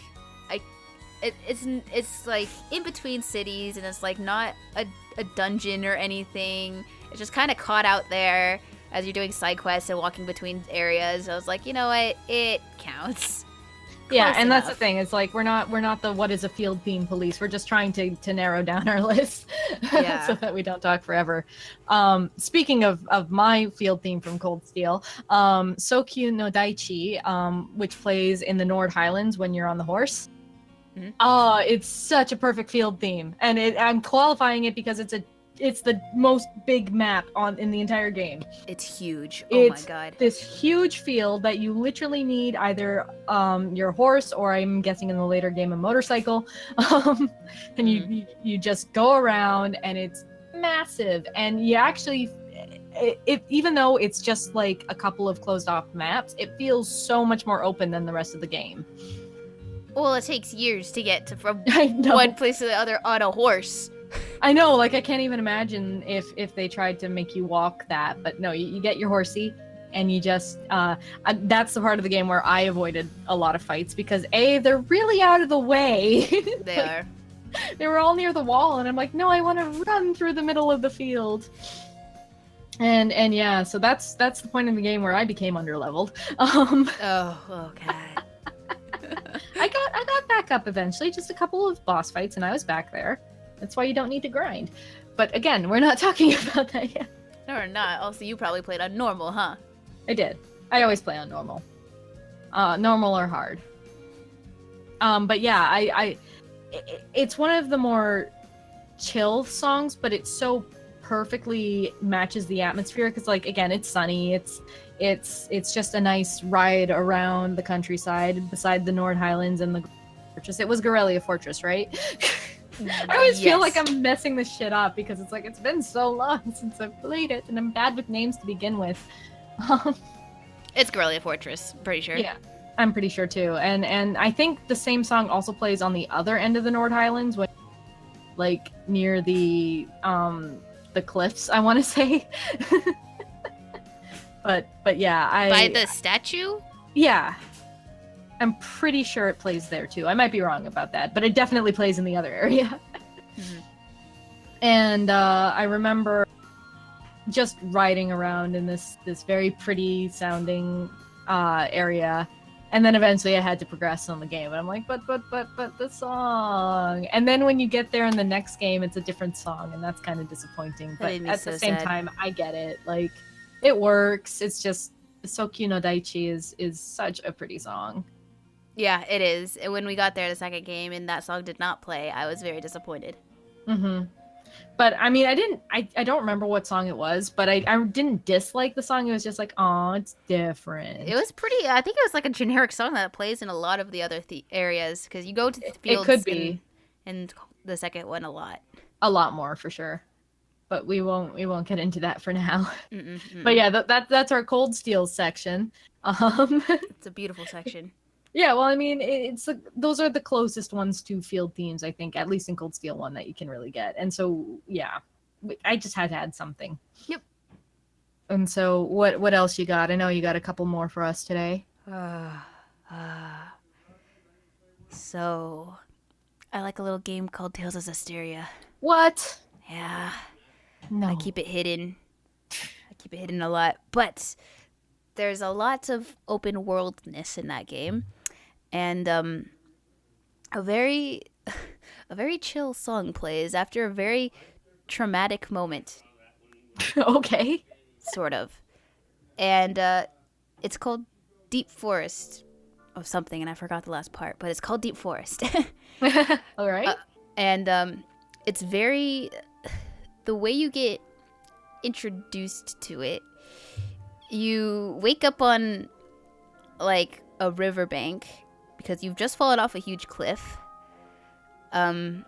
it's like in between cities, and it's like not a dungeon or anything. It's just kind of caught out there as you're doing side quests and walking between areas. I was like, you know what, it counts.
Yeah, and that's the thing. It's like we're not the what is a field theme police. We're just trying to narrow down our list so that we don't talk forever. Speaking of my field theme from Cold Steel, Sokyu no Daichi, which plays in the Nord Highlands when you're on the horse. Mm-hmm. Oh, it's such a perfect field theme, and I'm qualifying it because it's the most big map in the entire game.
It's huge. Oh my god.
This huge field that you literally need either your horse, or I'm guessing in the later game a motorcycle. And you just go around, and it's massive, and you actually even though it's just like a couple of closed off maps, it feels so much more open than the rest of the game.
Well, it takes years to get from one place to the other on a horse.
I know, like I can't even imagine if they tried to make you walk that, but no, you get your horsey, and you just that's the part of the game where I avoided a lot of fights because they're really out of the way.
They are.
They were all near the wall, and I'm like, no, I want to run through the middle of the field. And yeah, so that's the point in the game where I became underleveled.
Oh god.
I got back up eventually, just a couple of boss fights, and I was back there. That's why you don't need to grind. But again, we're not talking about that yet.
No, we're not. Also, you probably played on normal, huh?
I did. I always play on normal. Normal or hard. But yeah, it's one of the more chill songs, but it so perfectly matches the atmosphere because, like, again, it's sunny. It's just a nice ride around the countryside beside the Nord Highlands and the fortress. It was Gorelia Fortress, right? I always feel like I'm messing this shit up because it's like it's been so long since I've played it, and I'm bad with names to begin with.
It's Gorelia Fortress, pretty sure.
Yeah, I'm pretty sure too. And I think the same song also plays on the other end of the Nord Highlands, when, like near the cliffs, I want to say. but yeah,
by the statue.
Yeah. I'm pretty sure it plays there too. I might be wrong about that, but it definitely plays in the other area. Mm-hmm. And I remember just riding around in this very pretty sounding area. And then eventually I had to progress on the game. And I'm like, but the song. And then when you get there in the next game, it's a different song, and that's kind of disappointing. But at the same time, I get it. Like, it works. It's just Sokyu no Daichi is such a pretty song.
Yeah, it is. And when we got there the second game and that song did not play, I was very disappointed.
Mm-hmm. But I mean, I don't remember what song it was, but I didn't dislike the song. It was just like, oh, it's different.
It was pretty, I think it was like a generic song that plays in a lot of the other areas, because you go to the fields
it could be.
in the second one a
lot more for sure. But we won't get into that for now.
Mm-mm.
But yeah, that's our Cold Steel section.
It's a beautiful section.
Yeah, well, I mean, those are the closest ones to field themes, I think, at least in Cold Steel 1 that you can really get. And so, yeah, I just had to add something.
Yep.
And so, what else you got? I know you got a couple more for us today.
So, I like a little game called Tales of Zestiria.
What?
Yeah.
No.
I keep it hidden a lot. But there's a lot of open worldness in that game. And a very chill song plays after a very traumatic moment.
Okay.
Sort of. And it's called Deep Forest of something, and I forgot the last part, but it's called Deep Forest.
All right.
And it's very... The way you get introduced to it, you wake up on, like, a riverbank because you've just fallen off a huge cliff. Keeping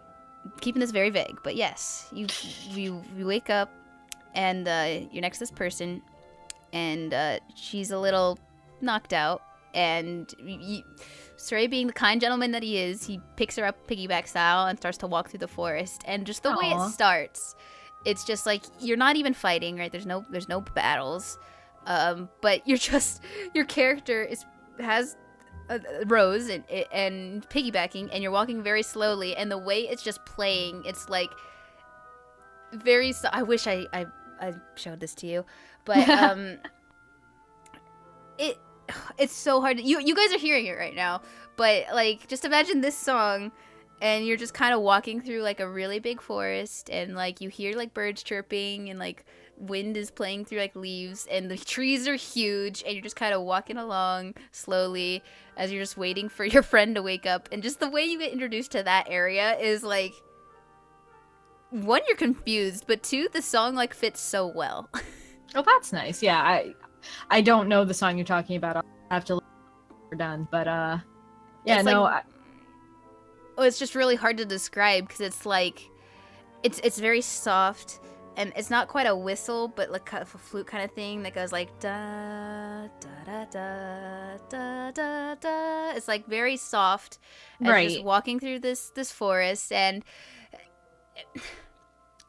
this very vague, but yes, you wake up and you're next to this person, and she's a little knocked out, and Stray, being the kind gentleman that he is, he picks her up piggyback style and starts to walk through the forest. And just the way it starts, it's just like, you're not even fighting, right? There's no battles, but your character has rows and piggybacking, and you're walking very slowly, and the way it's just playing, it's like very I wish I showed this to you, but it's so hard. You guys are hearing it right now, but like, just imagine this song and you're just kind of walking through like a really big forest, and like you hear like birds chirping, and like wind is playing through like leaves, and the trees are huge, and you're just kind of walking along slowly as you're just waiting for your friend to wake up. And just the way you get introduced to that area is like, one, you're confused, but two, the song like fits so well.
Oh, that's nice. Yeah, I don't know the song you're talking about. I'll have to look when we're done, but yeah,
it's just really hard to describe, because it's like it's very soft, and it's not quite a whistle, but like a flute kind of thing that goes like da da da da da da. It's like very soft, and just walking through this forest, and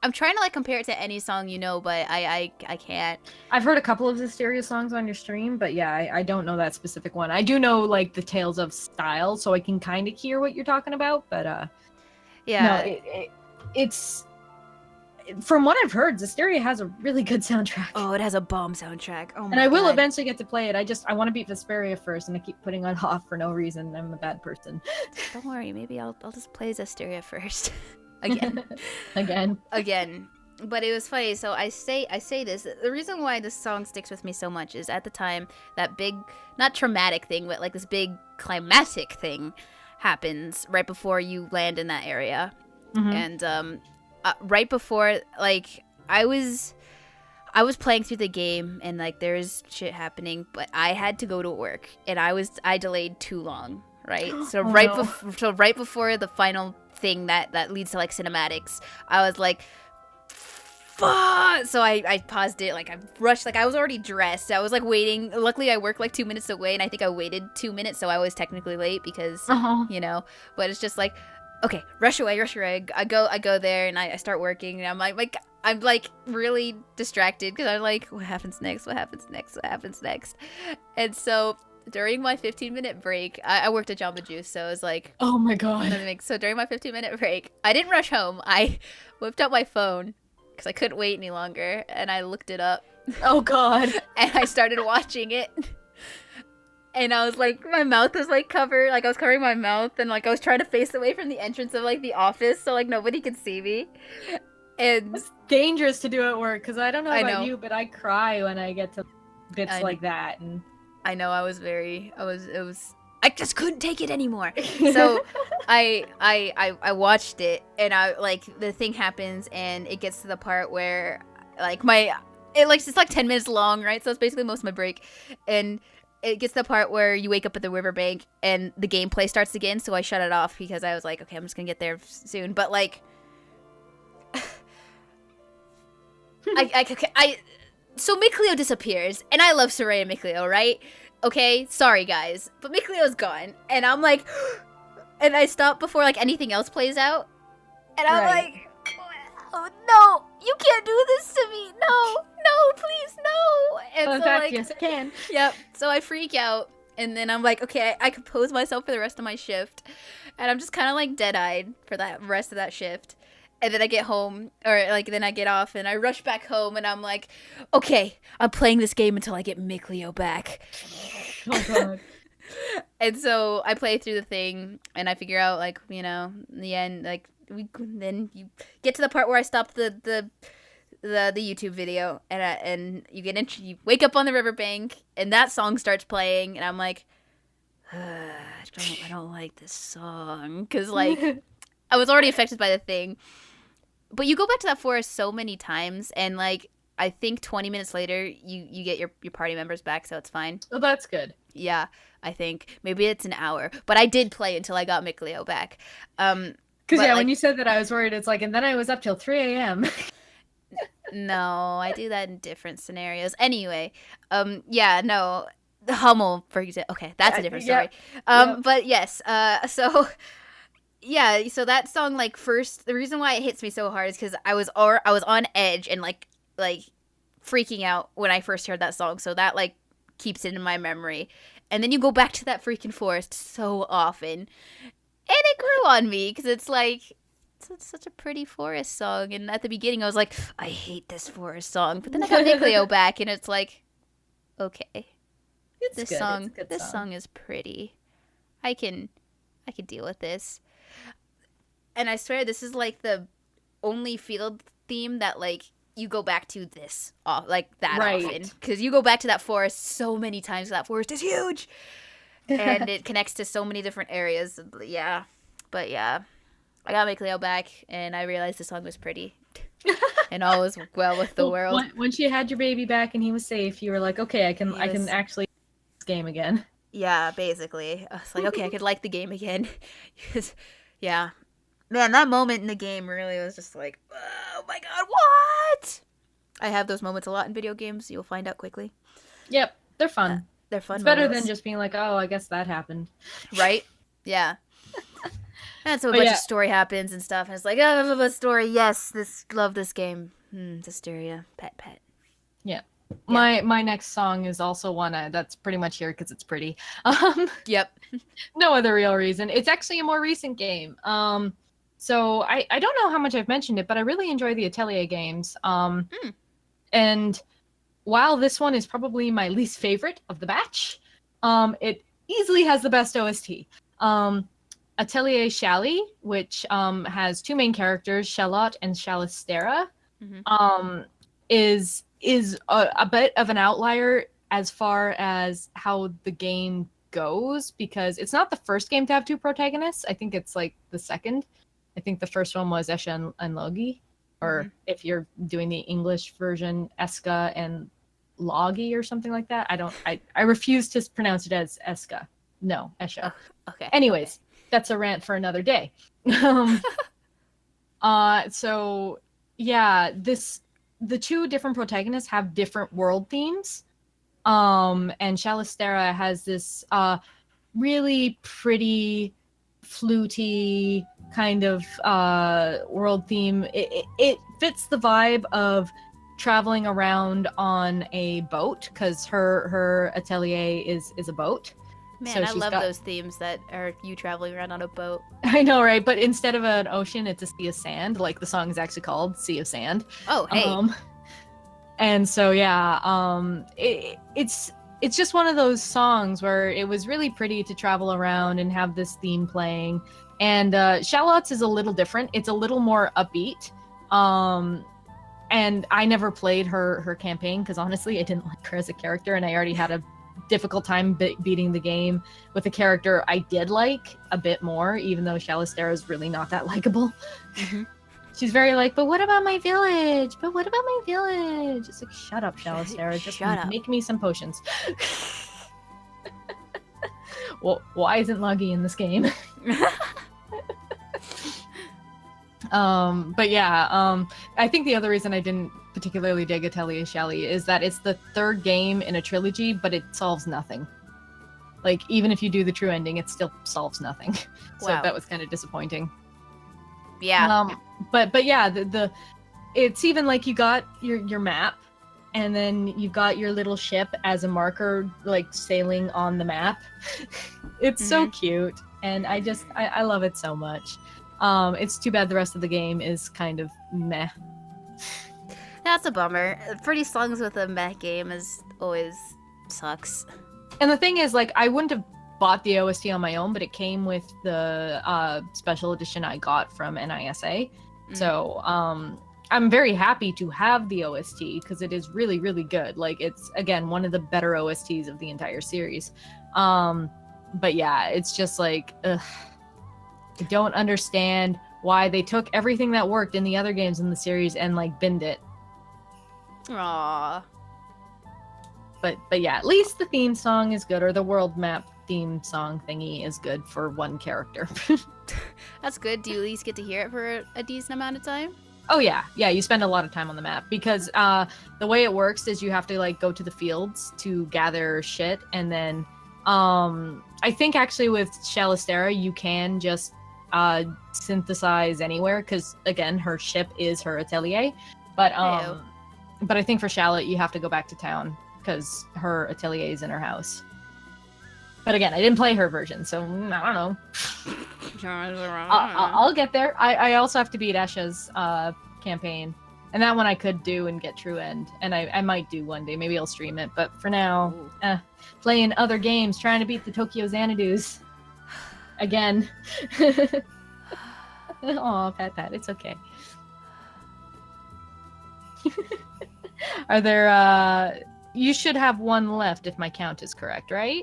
I'm trying to like compare it to any song, but I can't.
I've heard a couple of the stereo songs on your stream, but yeah, I don't know that specific one. I do know like the Tales of style, so I can kind of hear what you're talking about, but
yeah,
no, it's from what I've heard, Zestiria has a really good soundtrack.
Oh, it has a bomb soundtrack. Oh my
And I will
God.
eventually get to play it. I want to beat Vesperia first, and I keep putting it off for no reason. I'm a bad person.
Don't worry, maybe I'll just play Zestiria first. Again. But it was funny. So I say this. The reason why this song sticks with me so much is, at the time, that big, not traumatic thing, but like this big climatic thing happens right before you land in that area. Mm-hmm. And right before, like, I was playing through the game, and like there's shit happening, but I had to go to work, and I delayed too long, right? So right before the final thing that leads to like cinematics, I was like, fuck. So I paused it, like I rushed, like I was already dressed, I was like waiting. Luckily I work like 2 minutes away, and I think I waited 2 minutes, so I was technically late because but it's just like, okay, rush away. I go there, and I start working, and I'm like really distracted, because I'm like, what happens next? And so during my 15-minute break, I worked at Jamba Juice, so it was like,
oh my God.
So during my 15-minute break, I didn't rush home. I whipped out my phone, because I couldn't wait any longer, and I looked it up.
Oh God.
And I started watching it. And I was like, my mouth was like covered, like I was covering my mouth, and like I was trying to face away from the entrance of like the office so like nobody could see me. And
It's dangerous to do at work because I don't know
I
about
know.
you, but I cry when I get to bits
I
like that. And
I know I just couldn't take it anymore. So I watched it, and I like the thing happens, and it gets to the part where like it's like 10 minutes long, right? So it's basically most of my break, and it gets to the part where you wake up at the riverbank and the gameplay starts again. So I shut it off because I was like, okay, I'm just gonna get there soon. But like, so Mikleo disappears, and I love Soraya Mikleo, right? Okay, sorry guys, but Mikleo's gone, and I'm like, and I stop before like anything else plays out, and I'm
Right.
like, oh no, you can't do this to me, no, please, no. And
well, in
so
fact,
like,
yes, I can.
yep. So I freak out, and then I'm like, okay, I compose myself for the rest of my shift, and I'm just kind of like dead-eyed for that rest of that shift. And then I get home, or like then I get off, and I rush back home, and I'm like, okay, I'm playing this game until I get Mikleo back.
Oh God.
And so I play through the thing, and I figure out like, you know, in the end, like then you get to the part where I stopped the YouTube video, and you wake up on the riverbank, and that song starts playing, and I'm like, I don't like this song, because like I was already affected by the thing. But you go back to that forest so many times, and like I think 20 minutes later you get your party members back, so it's fine.
Well, that's good.
Yeah, I think maybe it's an hour, but I did play until I got Mikleo back.
Because
like,
when you said that, I was worried. It's like, and then I was up till 3 a.m.
No, I do that in different scenarios. Anyway, yeah, no, Hummel, for example. Okay, that's a different story.
Yep.
But yes, so. Yeah, so that song, like, first, the reason why it hits me so hard is because I was on edge and like freaking out when I first heard that song, so that like keeps it in my memory. And then you go back to that freaking forest so often, and it grew on me because it's like it's such a pretty forest song. And at the beginning, I was like, I hate this forest song, but then I got Mikleo back, and it's like, okay,
It's
this
good.
song,
It's a good
this
song.
song is pretty. I can deal with this. And I swear this is like the only field theme that like you go back to this like that
Right.
often, because you go back to that forest so many times. That forest is huge, and it connects to so many different areas. Yeah, but yeah, I got Mikleo back, and I realized the song was pretty, and all was well with the world.
Once you had your baby back and he was safe, you were like, okay, I can actually play this game again.
Yeah, basically, I was like, okay, I could like the game again. Yeah. Man, that moment in the game really was just like, oh my god, what? I have those moments a lot in video games. You'll find out quickly.
Yep, they're fun.
They're fun.
It's better
moments.
than just being like, oh, I guess that happened.
Right? Yeah. And so a
But
bunch
yeah.
of story happens and stuff, and it's like, oh, story. Yes, love this game. Hysteria, pet.
Yeah. My next song is also one that's pretty much here because it's pretty.
Yep.
No other real reason. It's actually a more recent game. So I don't know how much I've mentioned it, but I really enjoy the Atelier games. And while this one is probably my least favorite of the batch, it easily has the best OST. Atelier Shally, which has two main characters, Charlotte and Shalistera, is a bit of an outlier as far as how the game goes, because it's not the first game to have two protagonists. I think it's like the second. I think the first one was Esha and Logi, or if you're doing the English version, Eska and Logi or something like that. I refuse to pronounce it as Eska. No, Esha.
Okay.
Anyways, that's a rant for another day. So yeah, the two different protagonists have different world themes. And Shalistera has this really pretty fluty kind of world theme. It fits the vibe of traveling around on a boat, because her atelier is a boat.
Man,
So
I
she's
love
got
those themes that are you traveling around on a boat.
I know, right? But instead of an ocean, it's a sea of sand. Like the song is actually called Sea of Sand.
Oh, hey.
And so yeah, it's just one of those songs where it was really pretty to travel around and have this theme playing. And Shallots is a little different. It's a little more upbeat. And I never played her campaign because honestly, I didn't like her as a character, and I already had a difficult time beating the game with a character I did like a bit more, even though Shalistera is really not that likable.
Mm-hmm.
She's very like, but what about my village? But what about my village? It's like, shut up, Shalistera. Just
Shut up.
make me some potions. Well, why isn't Luggy in this game? But yeah, I think the other reason I didn't particularly dig Atelier Shelly is that it's the third game in a trilogy, but it solves nothing. Like, even if you do the true ending, it still solves nothing. So
Wow.
that was kind of disappointing.
Yeah.
But yeah, the it's even like you got your map, and then you've got your little ship as a marker, like sailing on the map. It's so cute, and I love it so much. It's too bad the rest of the game is kind of meh.
That's a bummer. Pretty songs with a mech game is always sucks.
And the thing is, like, I wouldn't have bought the OST on my own, but it came with the special edition I got from NISA. So I'm very happy to have the OST because it is really, really good. Like, it's, again, one of the better OSTs of the entire series. But yeah, it's just like, ugh. I don't understand why they took everything that worked in the other games in the series and, like, binned it.
Aww.
But yeah, at least the theme song is good, or the world map theme song thingy is good for one character.
That's good. Do you at least get to hear it for a decent amount of time?
Oh yeah, you spend a lot of time on the map because the way it works is you have to like go to the fields to gather shit, and then I think actually with Shalistera you can just synthesize anywhere because again her ship is her atelier, but I think for Shallot you have to go back to town because her atelier is in her house. But again, I didn't play her version, so I don't know. I'll get there. I also have to beat Esha's campaign, and that one I could do and get true end, and I might do one day. Maybe I'll stream it, but for now, playing other games, trying to beat the Tokyo Xanadus again. Aw, Pat, it's okay. Are there? You should have one left if my count is correct, right?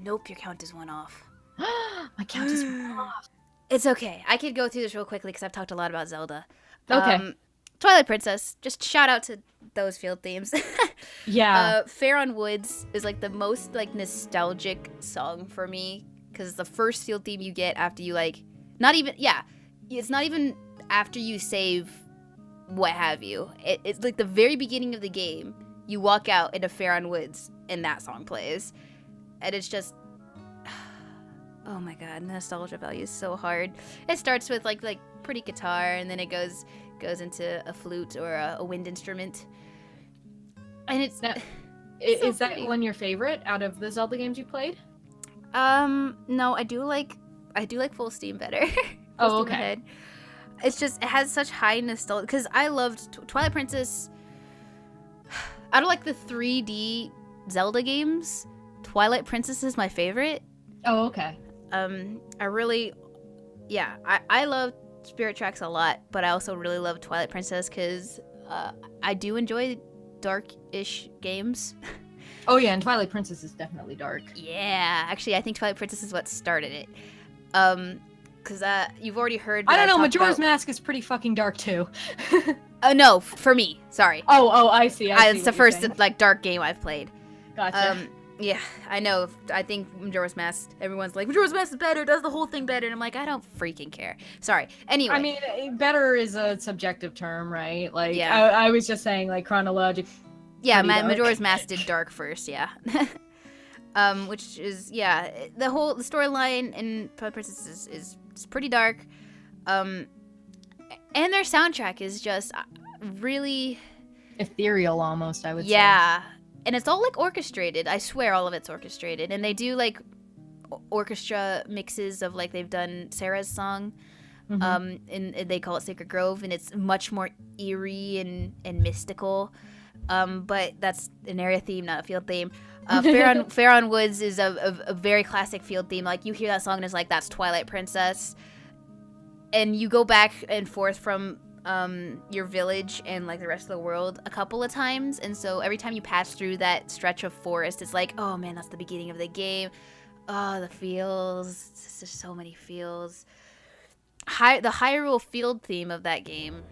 Nope, your count is one off.
My count is one off.
It's okay. I could go through this real quickly because I've talked a lot about Zelda.
Okay.
Twilight Princess. Just shout out to those field themes.
Yeah.
Fair on Woods is like the most like nostalgic song for me because it's the first field theme you get after you like it's not even after you save what have you. It's like the very beginning of the game. You walk out into Fair on Woods and that song plays. And it's just, oh my god, nostalgia value is so hard. It starts with like pretty guitar, and then it goes into a flute or a wind instrument. And it's
is that one your favorite out of the Zelda games you played?
No, I do like Full Steam better.
Oh, okay.
Ahead. It's just it has such high nostalgia because I loved Twilight Princess. Out of like the 3D Zelda games, Twilight Princess is my favorite.
Oh, okay.
I love Spirit Tracks a lot, but I also really love Twilight Princess because I do enjoy dark-ish games.
Oh yeah, and Twilight Princess is definitely dark.
Yeah, actually, I think Twilight Princess is what started it. Because you've already heard.
I don't know. Majora's Mask is pretty fucking dark too.
Oh no, for me, sorry.
Oh, I see.
It's the first like dark game I've played.
Gotcha.
Yeah, I know. I think Majora's Mask, everyone's like, Majora's Mask is better, does the whole thing better. And I'm like, I don't freaking care. Sorry. Anyway.
I mean, better is a subjective term, right? Like,
yeah.
I was just saying, like, chronologic.
Yeah, Majora's Mask did dark first, yeah. Which is, yeah, the storyline in Twilight Princess is pretty dark. And their soundtrack is just really...
ethereal, almost, I would say.
Yeah. And it's all, like, orchestrated. I swear all of it's orchestrated. And they do, like, orchestra mixes of like they've done Sarah's song. And they call it Sacred Grove, and it's much more eerie and mystical. But that's an area theme, not a field theme. Fair on Woods is a very classic field theme. Like, you hear that song and it's like, that's Twilight Princess. And you go back and forth from your village and like the rest of the world a couple of times, and so every time you pass through that stretch of forest, it's like, oh man, that's the beginning of the game. Oh, the feels. There's so many feels. The Hyrule field theme of that game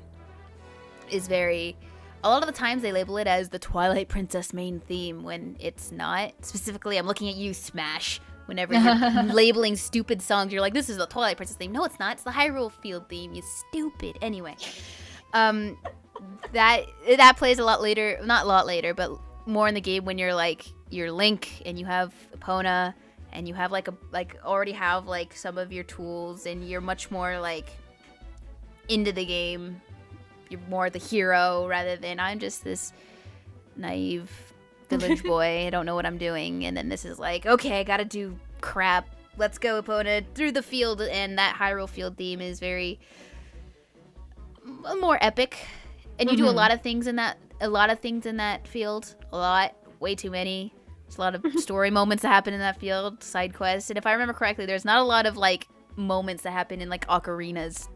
is very... A lot of the times they label it as the Twilight Princess main theme when it's not. Specifically, I'm looking at you, Smash. Whenever you're labeling stupid songs, you're like, this is the Twilight Princess theme. No, it's not. It's the Hyrule field theme, you stupid. Anyway. That plays a lot later. Not a lot later, but more in the game when you're Link and you have Epona. And you have already have like some of your tools, and you're much more like into the game. You're more the hero rather than I'm just this naive village boy. I don't know what I'm doing. And then this is like, okay, I gotta do crap. Let's go, Epona, through the field. And that Hyrule field theme is very more epic. And you do a lot of things in that field. Way too many. There's a lot of story moments that happen in that field, side quests. And if I remember correctly, there's not a lot of like moments that happen in like Ocarina's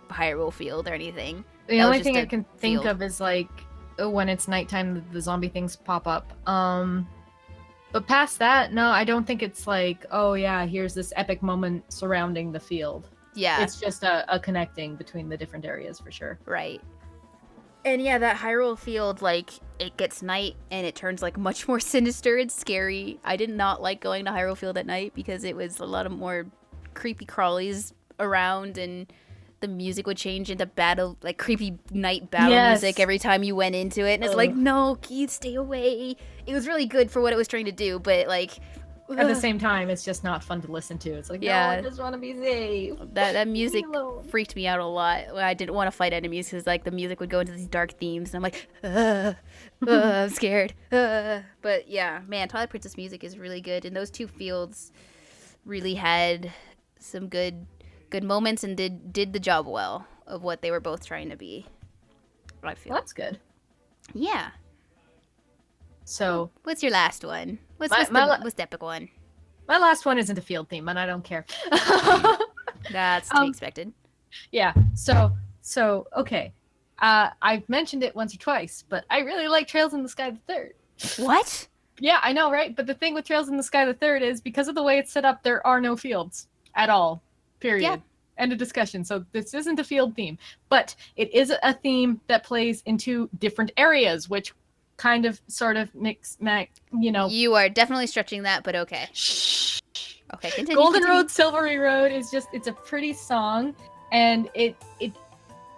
Hyrule field or anything.
The only thing I can think of is like when it's nighttime, the zombie things pop up. But past that, no, I don't think it's like, oh yeah, here's this epic moment surrounding the field.
Yeah.
It's just a connecting between the different areas for sure.
Right. And yeah, that Hyrule field, like, it gets night and it turns like much more sinister and scary. I did not like going to Hyrule field at night because it was a lot of more creepy crawlies around, and the music would change into creepy night battle music every time you went into it. And it's like, no, Keith, stay away. It was really good for what it was trying to do, but like...
At the same time, it's just not fun to listen to. It's like, no, I just want to be safe.
That music freaked me out a lot. I didn't want to fight enemies because like the music would go into these dark themes, and I'm like, I'm scared. But yeah, man, Twilight Princess music is really good, and those two fields really had some good moments and did the job well of what they were both trying to be. I feel.
Well, that's good.
Yeah.
So,
what's your last one? What's the epic one?
My last one isn't a field theme, and I don't care.
That's to be expected.
Yeah. So okay. I've mentioned it once or twice, but I really like Trails in the Sky the Third.
What?
Yeah, I know, right? But the thing with Trails in the Sky the Third is because of the way it's set up, there are no fields at all. Period. Yeah. End of discussion. So this isn't a field theme, but it is a theme that plays into different areas, which kind of sort of
You are definitely stretching that, but okay.
Shh.
Okay, continue.
Golden Road, Silvery Road is it's a pretty song, and it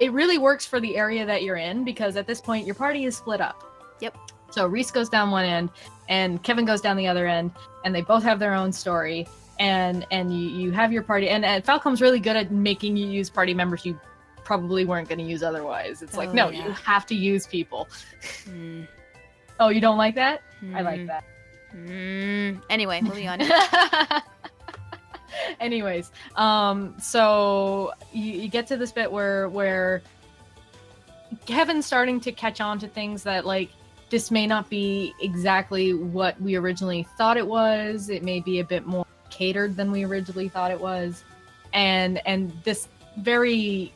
really works for the area that you're in, because at this point your party is split up.
Yep.
So Reese goes down one end and Kevin goes down the other end, and they both have their own story, and you have your party, and Falcom's really good at making you use party members you probably weren't going to use otherwise. It's like, no, you have to use people. Oh, you don't like that? I like that.
Anyway, moving on.
Anyways, so you get to this bit where Kevin's starting to catch on to things that, like, this may not be exactly what we originally thought it was. It may be a bit more catered than we originally thought it was. And this very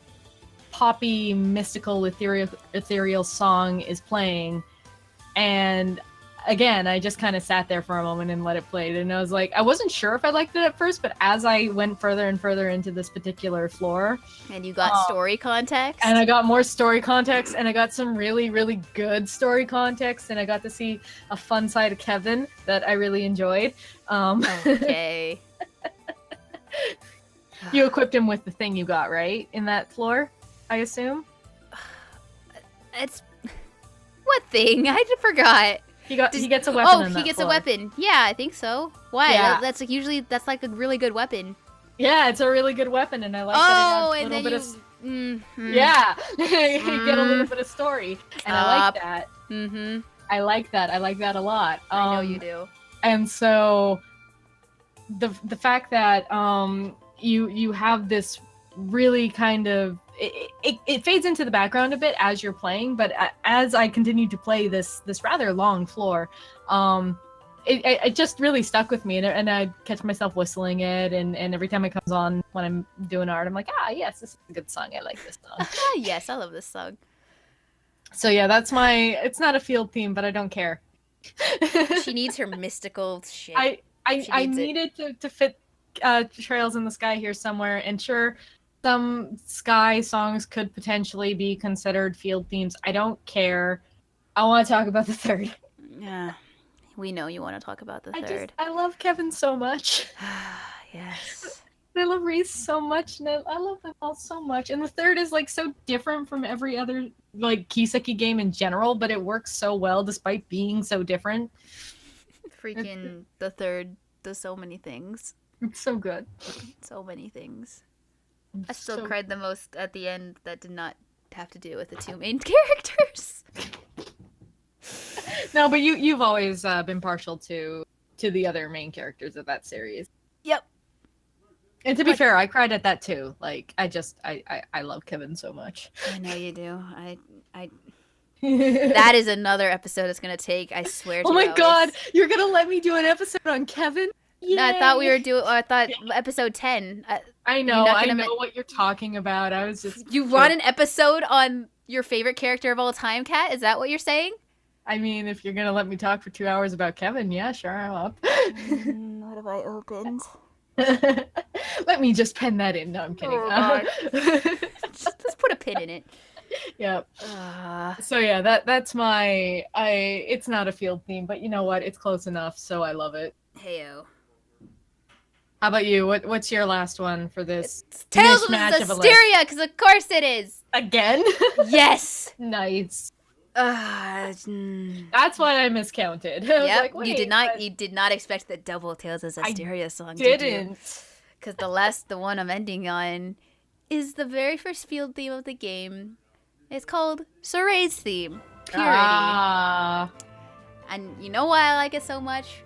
poppy, mystical, ethereal song is playing. And again, I just kind of sat there for a moment and let it play. And I was like, I wasn't sure if I liked it at first, but as I went further and further into this particular floor...
And you got story context?
And I got more story context, and I got some really, really good story context, and I got to see a fun side of Kevin that I really enjoyed.
Okay.
You equipped him with the thing you got, right? In that floor, I assume?
It's... What thing? I just forgot.
He gets a weapon.
Oh, he gets a weapon. Yeah, I think so. Why?
Yeah.
That's like a really good weapon.
Yeah, it's a really good weapon, and I like that it adds a little bit of. Yeah, you get a little bit of story, and I like that. I like that. I like that a lot.
I know you do.
And so the fact that you have this really kind of it fades into the background a bit as you're playing, but as I continued to play this rather long floor, it just really stuck with me, and I catch myself whistling it, and every time it comes on when I'm doing art, I'm like, yes, this is a good song. I like this song.
Yes, I love this song.
So yeah, that's it's not a field theme, but I don't care.
She needs her mystical shit.
I needed to fit Trails in the Sky here somewhere, and sure, some Sky songs could potentially be considered field themes. I don't care. I want to talk about the third.
Yeah, we know you want to talk about the third.
I love Kevin so much.
Yes.
I love Reese so much, and I love them all so much. And the third is like so different from every other like Kiseki game in general, but it works so well despite being so different.
Freaking the third does so many things.
It's so good.
So many things. I still cried the most at the end that did not have to do with the two main characters.
No, but you've always been partial to the other main characters of that series.
Yep.
And to be fair, I cried at that too. Like I love Kevin so much.
I know you do. That is another episode it's gonna take. I swear to you.
Oh my god, you're gonna let me do an episode on Kevin? Yay.
No, I thought we were doing. I thought episode 10.
I know what you're talking about. I was just.
You want an episode on your favorite character of all time, Kat? Is that what you're saying?
I mean, if you're gonna let me talk for 2 hours about Kevin, yeah, sure, I'm up.
What have I opened?
Let me just pen that in. No, I'm kidding.
Oh, God. Just put a pin in it.
Yep. So yeah, that's my. It's not a field theme, but you know what? It's close enough, so I love it.
Heyo.
How about you? What's your last one for this?
It's Tales of Asteria, because of course it is.
Again?
Yes.
Nice.
That's
why I miscounted. I was like, wait,
you did not expect the double Tales of Asteria song.
Didn't.
Because the one I'm ending on is the very first field theme of the game. It's called Soray's theme, Purity. And you know why I like it so much?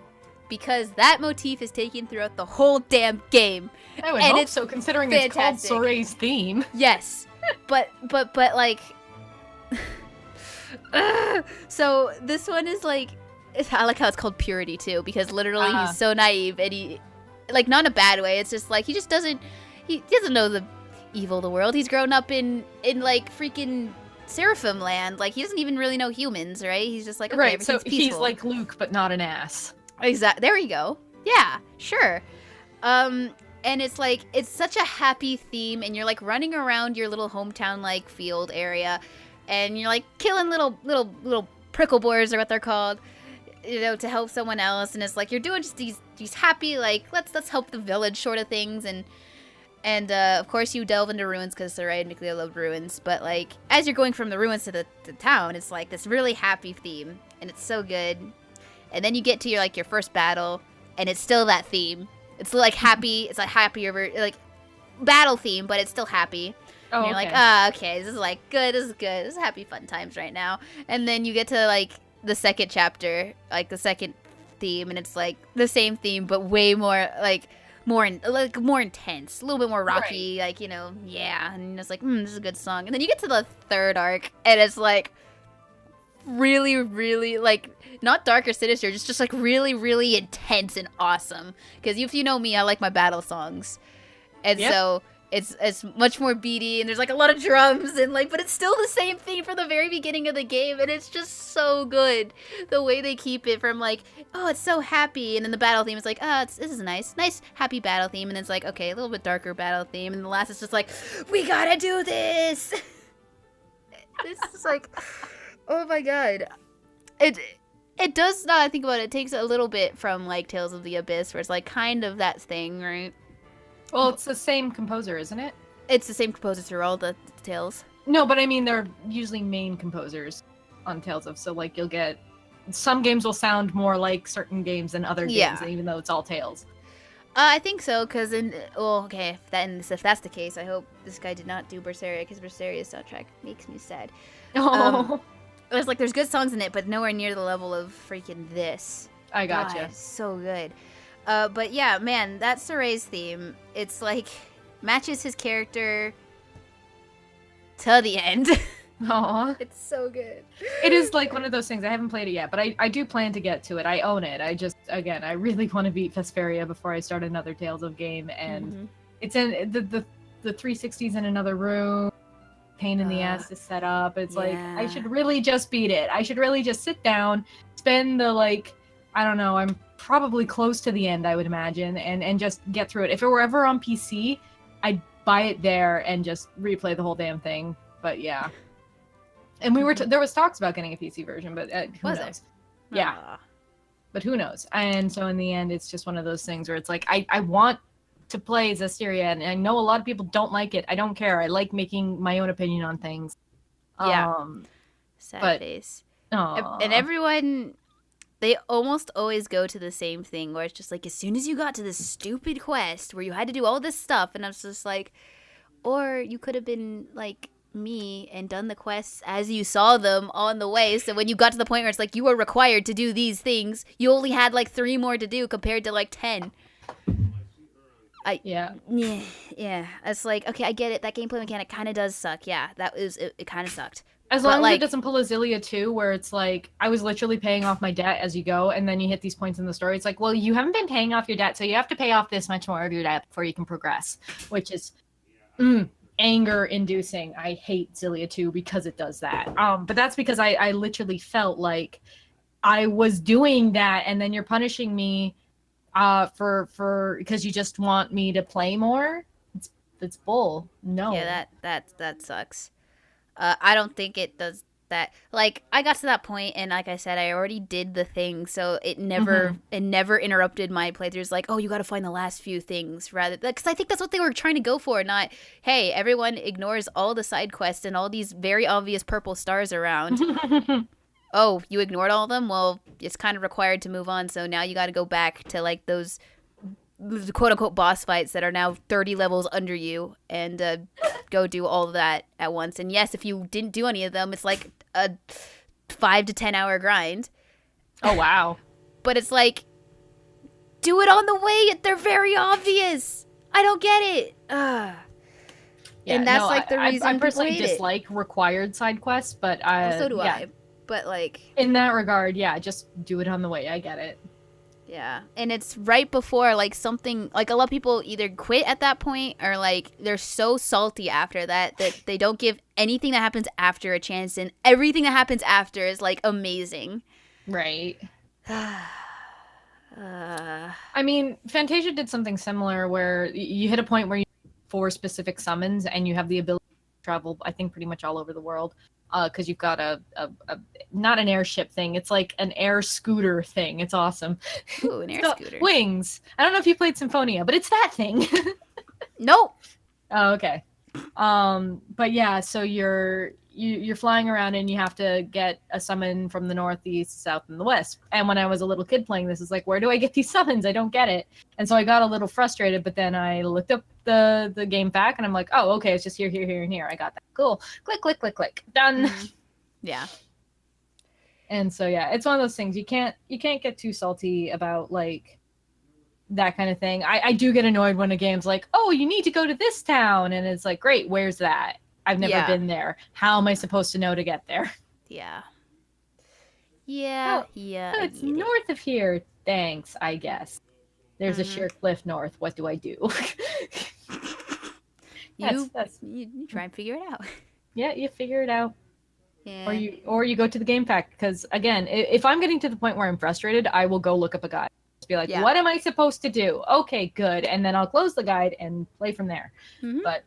Because that motif is taken throughout the whole damn game.
I would hope so, considering fantastic. It's called Soray's theme.
Yes, but like, so this one is like, I like how it's called Purity too, because literally he's so naive, and he, like, not in a bad way. It's just like he doesn't know the evil of the world. He's grown up in like freaking Seraphim land. Like, he doesn't even really know humans, right? He's just like, okay,
right. So
peaceful.
He's like Luke, but not an ass.
Exactly. There you go. Yeah, sure. And it's like, it's such a happy theme, and you're like running around your little hometown like field area, and you're like killing little prickle boars, or what they're called, you know, to help someone else. And it's like you're doing just these happy, like, let's help the village sort of things. And of course you delve into ruins, because Sarai and Miklia loved ruins. But like, as you're going from the ruins to the town, it's like this really happy theme, and it's so good. And then you get to your first battle, and it's still that theme. It's like happy. It's like happier, like battle theme, but it's still happy. Oh, and you're like, okay, this is like good. This is good. This is happy, fun times right now. And then you get to like the second chapter, like the second theme, and it's like the same theme, but way more more intense, a little bit more rocky, right. Like, you know, yeah. And it's like, this is a good song. And then you get to the third arc, and it's like really, really, like, not dark or sinister, just like really, really intense and awesome. Because if you know me, I like my battle songs, and so it's much more beaty, and there's like a lot of drums, and like, but it's still the same thing from the very beginning of the game, and it's just so good the way they keep it from like, oh, it's so happy, and then the battle theme is like, this is a nice happy battle theme, and then it's like, okay, a little bit darker battle theme, and the last is just like, we gotta do this. This is like, oh my god, it does, now I think about it, it takes a little bit from like Tales of the Abyss, where it's like kind of that thing, right?
Well, it's the same composer, isn't it?
It's the same composer through all the Tales.
No, but I mean, they're usually main composers on Tales of, so like you'll get, some games will sound more like certain games than other games, even though it's all Tales.
I think so, because if that's the case, I hope this guy did not do Berseria, because Berseria's soundtrack makes me sad. It's like, there's good songs in it, but nowhere near the level of freaking this.
I gotcha.
God, so good. But yeah, man, that Soray's theme, it's like matches his character to the end.
Aw.
It's so good.
It is like one of those things. I haven't played it yet, but I do plan to get to it. I own it. I just, again, I really want to beat Vesperia before I start another Tales of game. And it's in the 360's in another room. Pain in the ass to set up. It's like, I should really just beat it. I should really just sit down, spend the, like, I don't know, I'm probably close to the end, I would imagine, and just get through it. If it were ever on PC, I'd buy it there and just replay the whole damn thing. But yeah. And we were there was talks about getting a PC version, but who knows? Yeah. But who knows? And so in the end, it's just one of those things where it's like, I want to play Zestiria, and I know a lot of people don't like it. I don't care. I like making my own opinion on things.
Yeah. Sad face. And everyone, they almost always go to the same thing, where it's just like, as soon as you got to this stupid quest where you had to do all this stuff, and I was just like, or you could have been like me and done the quests as you saw them on the way, so when you got to the point where it's like you were required to do these things, you only had like 3 more to do compared to like 10. Yeah, it's like, okay, I get it, that gameplay mechanic kind of does suck. Yeah, that was it kind of sucked.
As long as it doesn't pull a Xillia 2, where it's like, I was literally paying off my debt as you go, and then you hit these points in the story. It's like, well, you haven't been paying off your debt, so you have to pay off this much more of your debt before you can progress, which is anger-inducing. I hate Xillia 2 because it does that. But that's because I literally felt like I was doing that, and then you're punishing me for because you just want me to play more. It's bull. No.
Yeah, that sucks. I don't think it does that. Like, I got to that point, and like I said, I already did the thing, so it never interrupted my playthroughs. Like, oh, you got to find the last few things, rather, because I think that's what they were trying to go for. Not, hey, everyone ignores all the side quests and all these very obvious purple stars around. Oh, you ignored all of them? Well, it's kind of required to move on, so now you got to go back to like those quote-unquote boss fights that are now 30 levels under you, and go do all of that at once. And yes, if you didn't do any of them, it's like a 5 to 10 hour grind.
Oh, wow.
But it's like, do it on the way. They're very obvious. I don't get it. Yeah, and that's like the reason
I personally dislike required side quests, but
so do I. But like,
in that regard, yeah, just do it on the way. I get it.
Yeah, and it's right before, like, something, like, a lot of people either quit at that point, or, like, they're so salty after that they don't give anything that happens after a chance, and everything that happens after is, like, amazing.
Right. I mean, Fantasia did something similar where you hit a point where you have 4 specific summons, and you have the ability to travel, I think, pretty much all over the world. Because you've got a not an airship thing. It's like an air scooter thing. It's awesome.
Ooh, an air scooter.
Wings. I don't know if you played Symphonia, but it's that thing.
Nope.
Oh, okay. But yeah, so you're flying around and you have to get a summon from the north, the east, south, and the west. And when I was a little kid playing this, it's like, where do I get these summons? I don't get it. And so I got a little frustrated, but then I looked up the game back and I'm like, oh, okay, it's just here, and here. I got that. Cool. Click, click, click, click. Done.
Mm-hmm. Yeah.
And so yeah, it's one of those things. You can't get too salty about like that kind of thing. I do get annoyed when a game's like, oh, you need to go to this town, and it's like, great, where's that? I've never been there. How am I supposed to know to get there?
Yeah. Yeah.
Oh, it's north of here. Thanks, I guess. There's a sheer cliff north. What do I do?
You try and figure it out.
Yeah, you figure it out.
Yeah.
Or you go to the game pack, because again, if I'm getting to the point where I'm frustrated, I will go look up a guide. Just be like, what am I supposed to do? Okay, good. And then I'll close the guide and play from there. But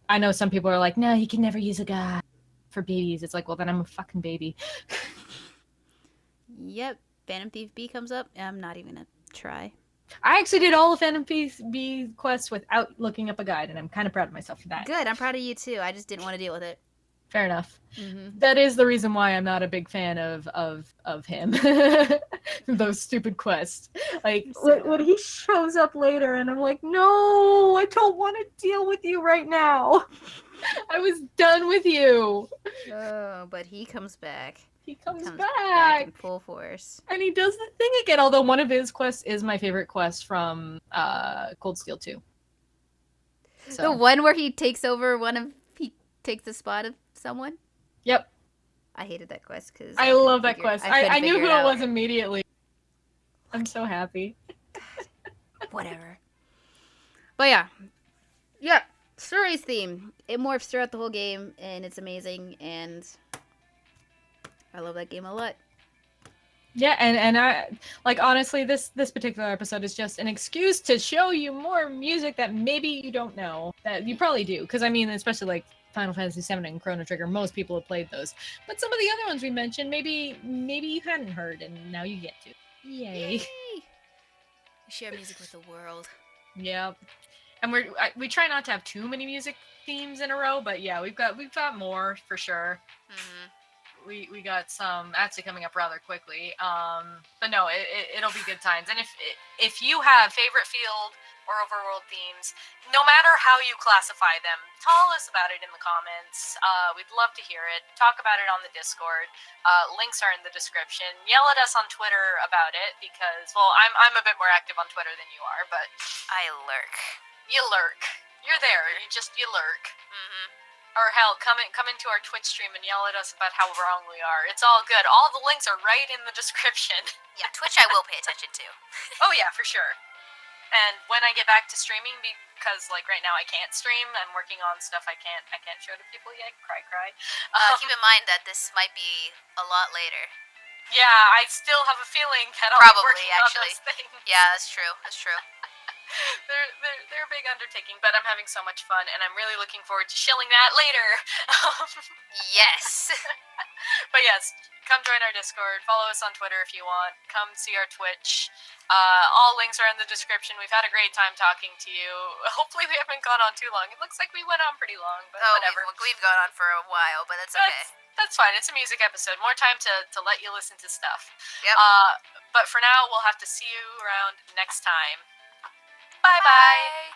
I know some people are like, no, you can never use a guide for babies. It's like, well, then I'm a fucking baby.
Yep. Phantom Thief B comes up. I'm not even gonna try.
I actually did all the Phantom Thief B quests without looking up a guide, and I'm kind of proud of myself for that.
Good. I'm proud of you too. I just didn't want to deal with it.
Fair enough. That is the reason why I'm not a big fan of him. Those stupid quests. Like, when he shows up later and I'm like, no, I don't want to deal with you right now. I was done with you.
Oh, but he comes back.
He comes
Comes back
back.
in full force.
And he does the thing again, although one of his quests is my favorite quest from Cold Steel 2. So.
The one where he takes the spot of someone?
Yep.
I hated that quest because
I love that quest. I knew who it was immediately. I'm so happy.
Whatever. But yeah. Yep. Story's theme. It morphs throughout the whole game, and it's amazing, and I love that game a lot.
Yeah, and I like honestly this particular episode is just an excuse to show you more music that maybe you don't know that you probably do, because I mean especially like Final Fantasy VII and Chrono Trigger, most people have played those, but some of the other ones we mentioned maybe you hadn't heard and now you get to. Yay!
We share music with the world.
Yep. And we try not to have too many music themes in a row, but yeah, we've got more for sure.
Mm-hmm.
We got some actually coming up rather quickly. But no, it'll be good times. And if you have favorite field or overworld themes, no matter how you classify them, tell us about it in the comments. We'd love to hear it. Talk about it on the Discord. Links are in the description. Yell at us on Twitter about it because, well, I'm a bit more active on Twitter than you are, but
I lurk.
You lurk. You're there. You lurk.
Mm-hmm.
Or hell, come into our Twitch stream and yell at us about how wrong we are. It's all good. All the links are right in the description.
Yeah, Twitch I will pay attention to.
Oh yeah, for sure. And when I get back to streaming, because like right now I can't stream, I'm working on stuff I can't show to people yet. Cry.
Keep in mind that this might be a lot later.
Yeah, I still have a feeling that I'll
Probably,
be working
actually.
on those things.
Yeah, that's true.
They're a big undertaking, but I'm having so much fun, and I'm really looking forward to shilling that later.
Yes.
But yes, come join our Discord. Follow us on Twitter if you want. Come see our Twitch. All links are in the description. We've had a great time talking to you. Hopefully we haven't gone on too long. It looks like we went on pretty long, but whatever.
We've gone on for a while, but that's okay.
That's fine. It's a music episode. More time to let you listen to stuff.
Yep.
But for now, we'll have to see you around next time. Bye-bye.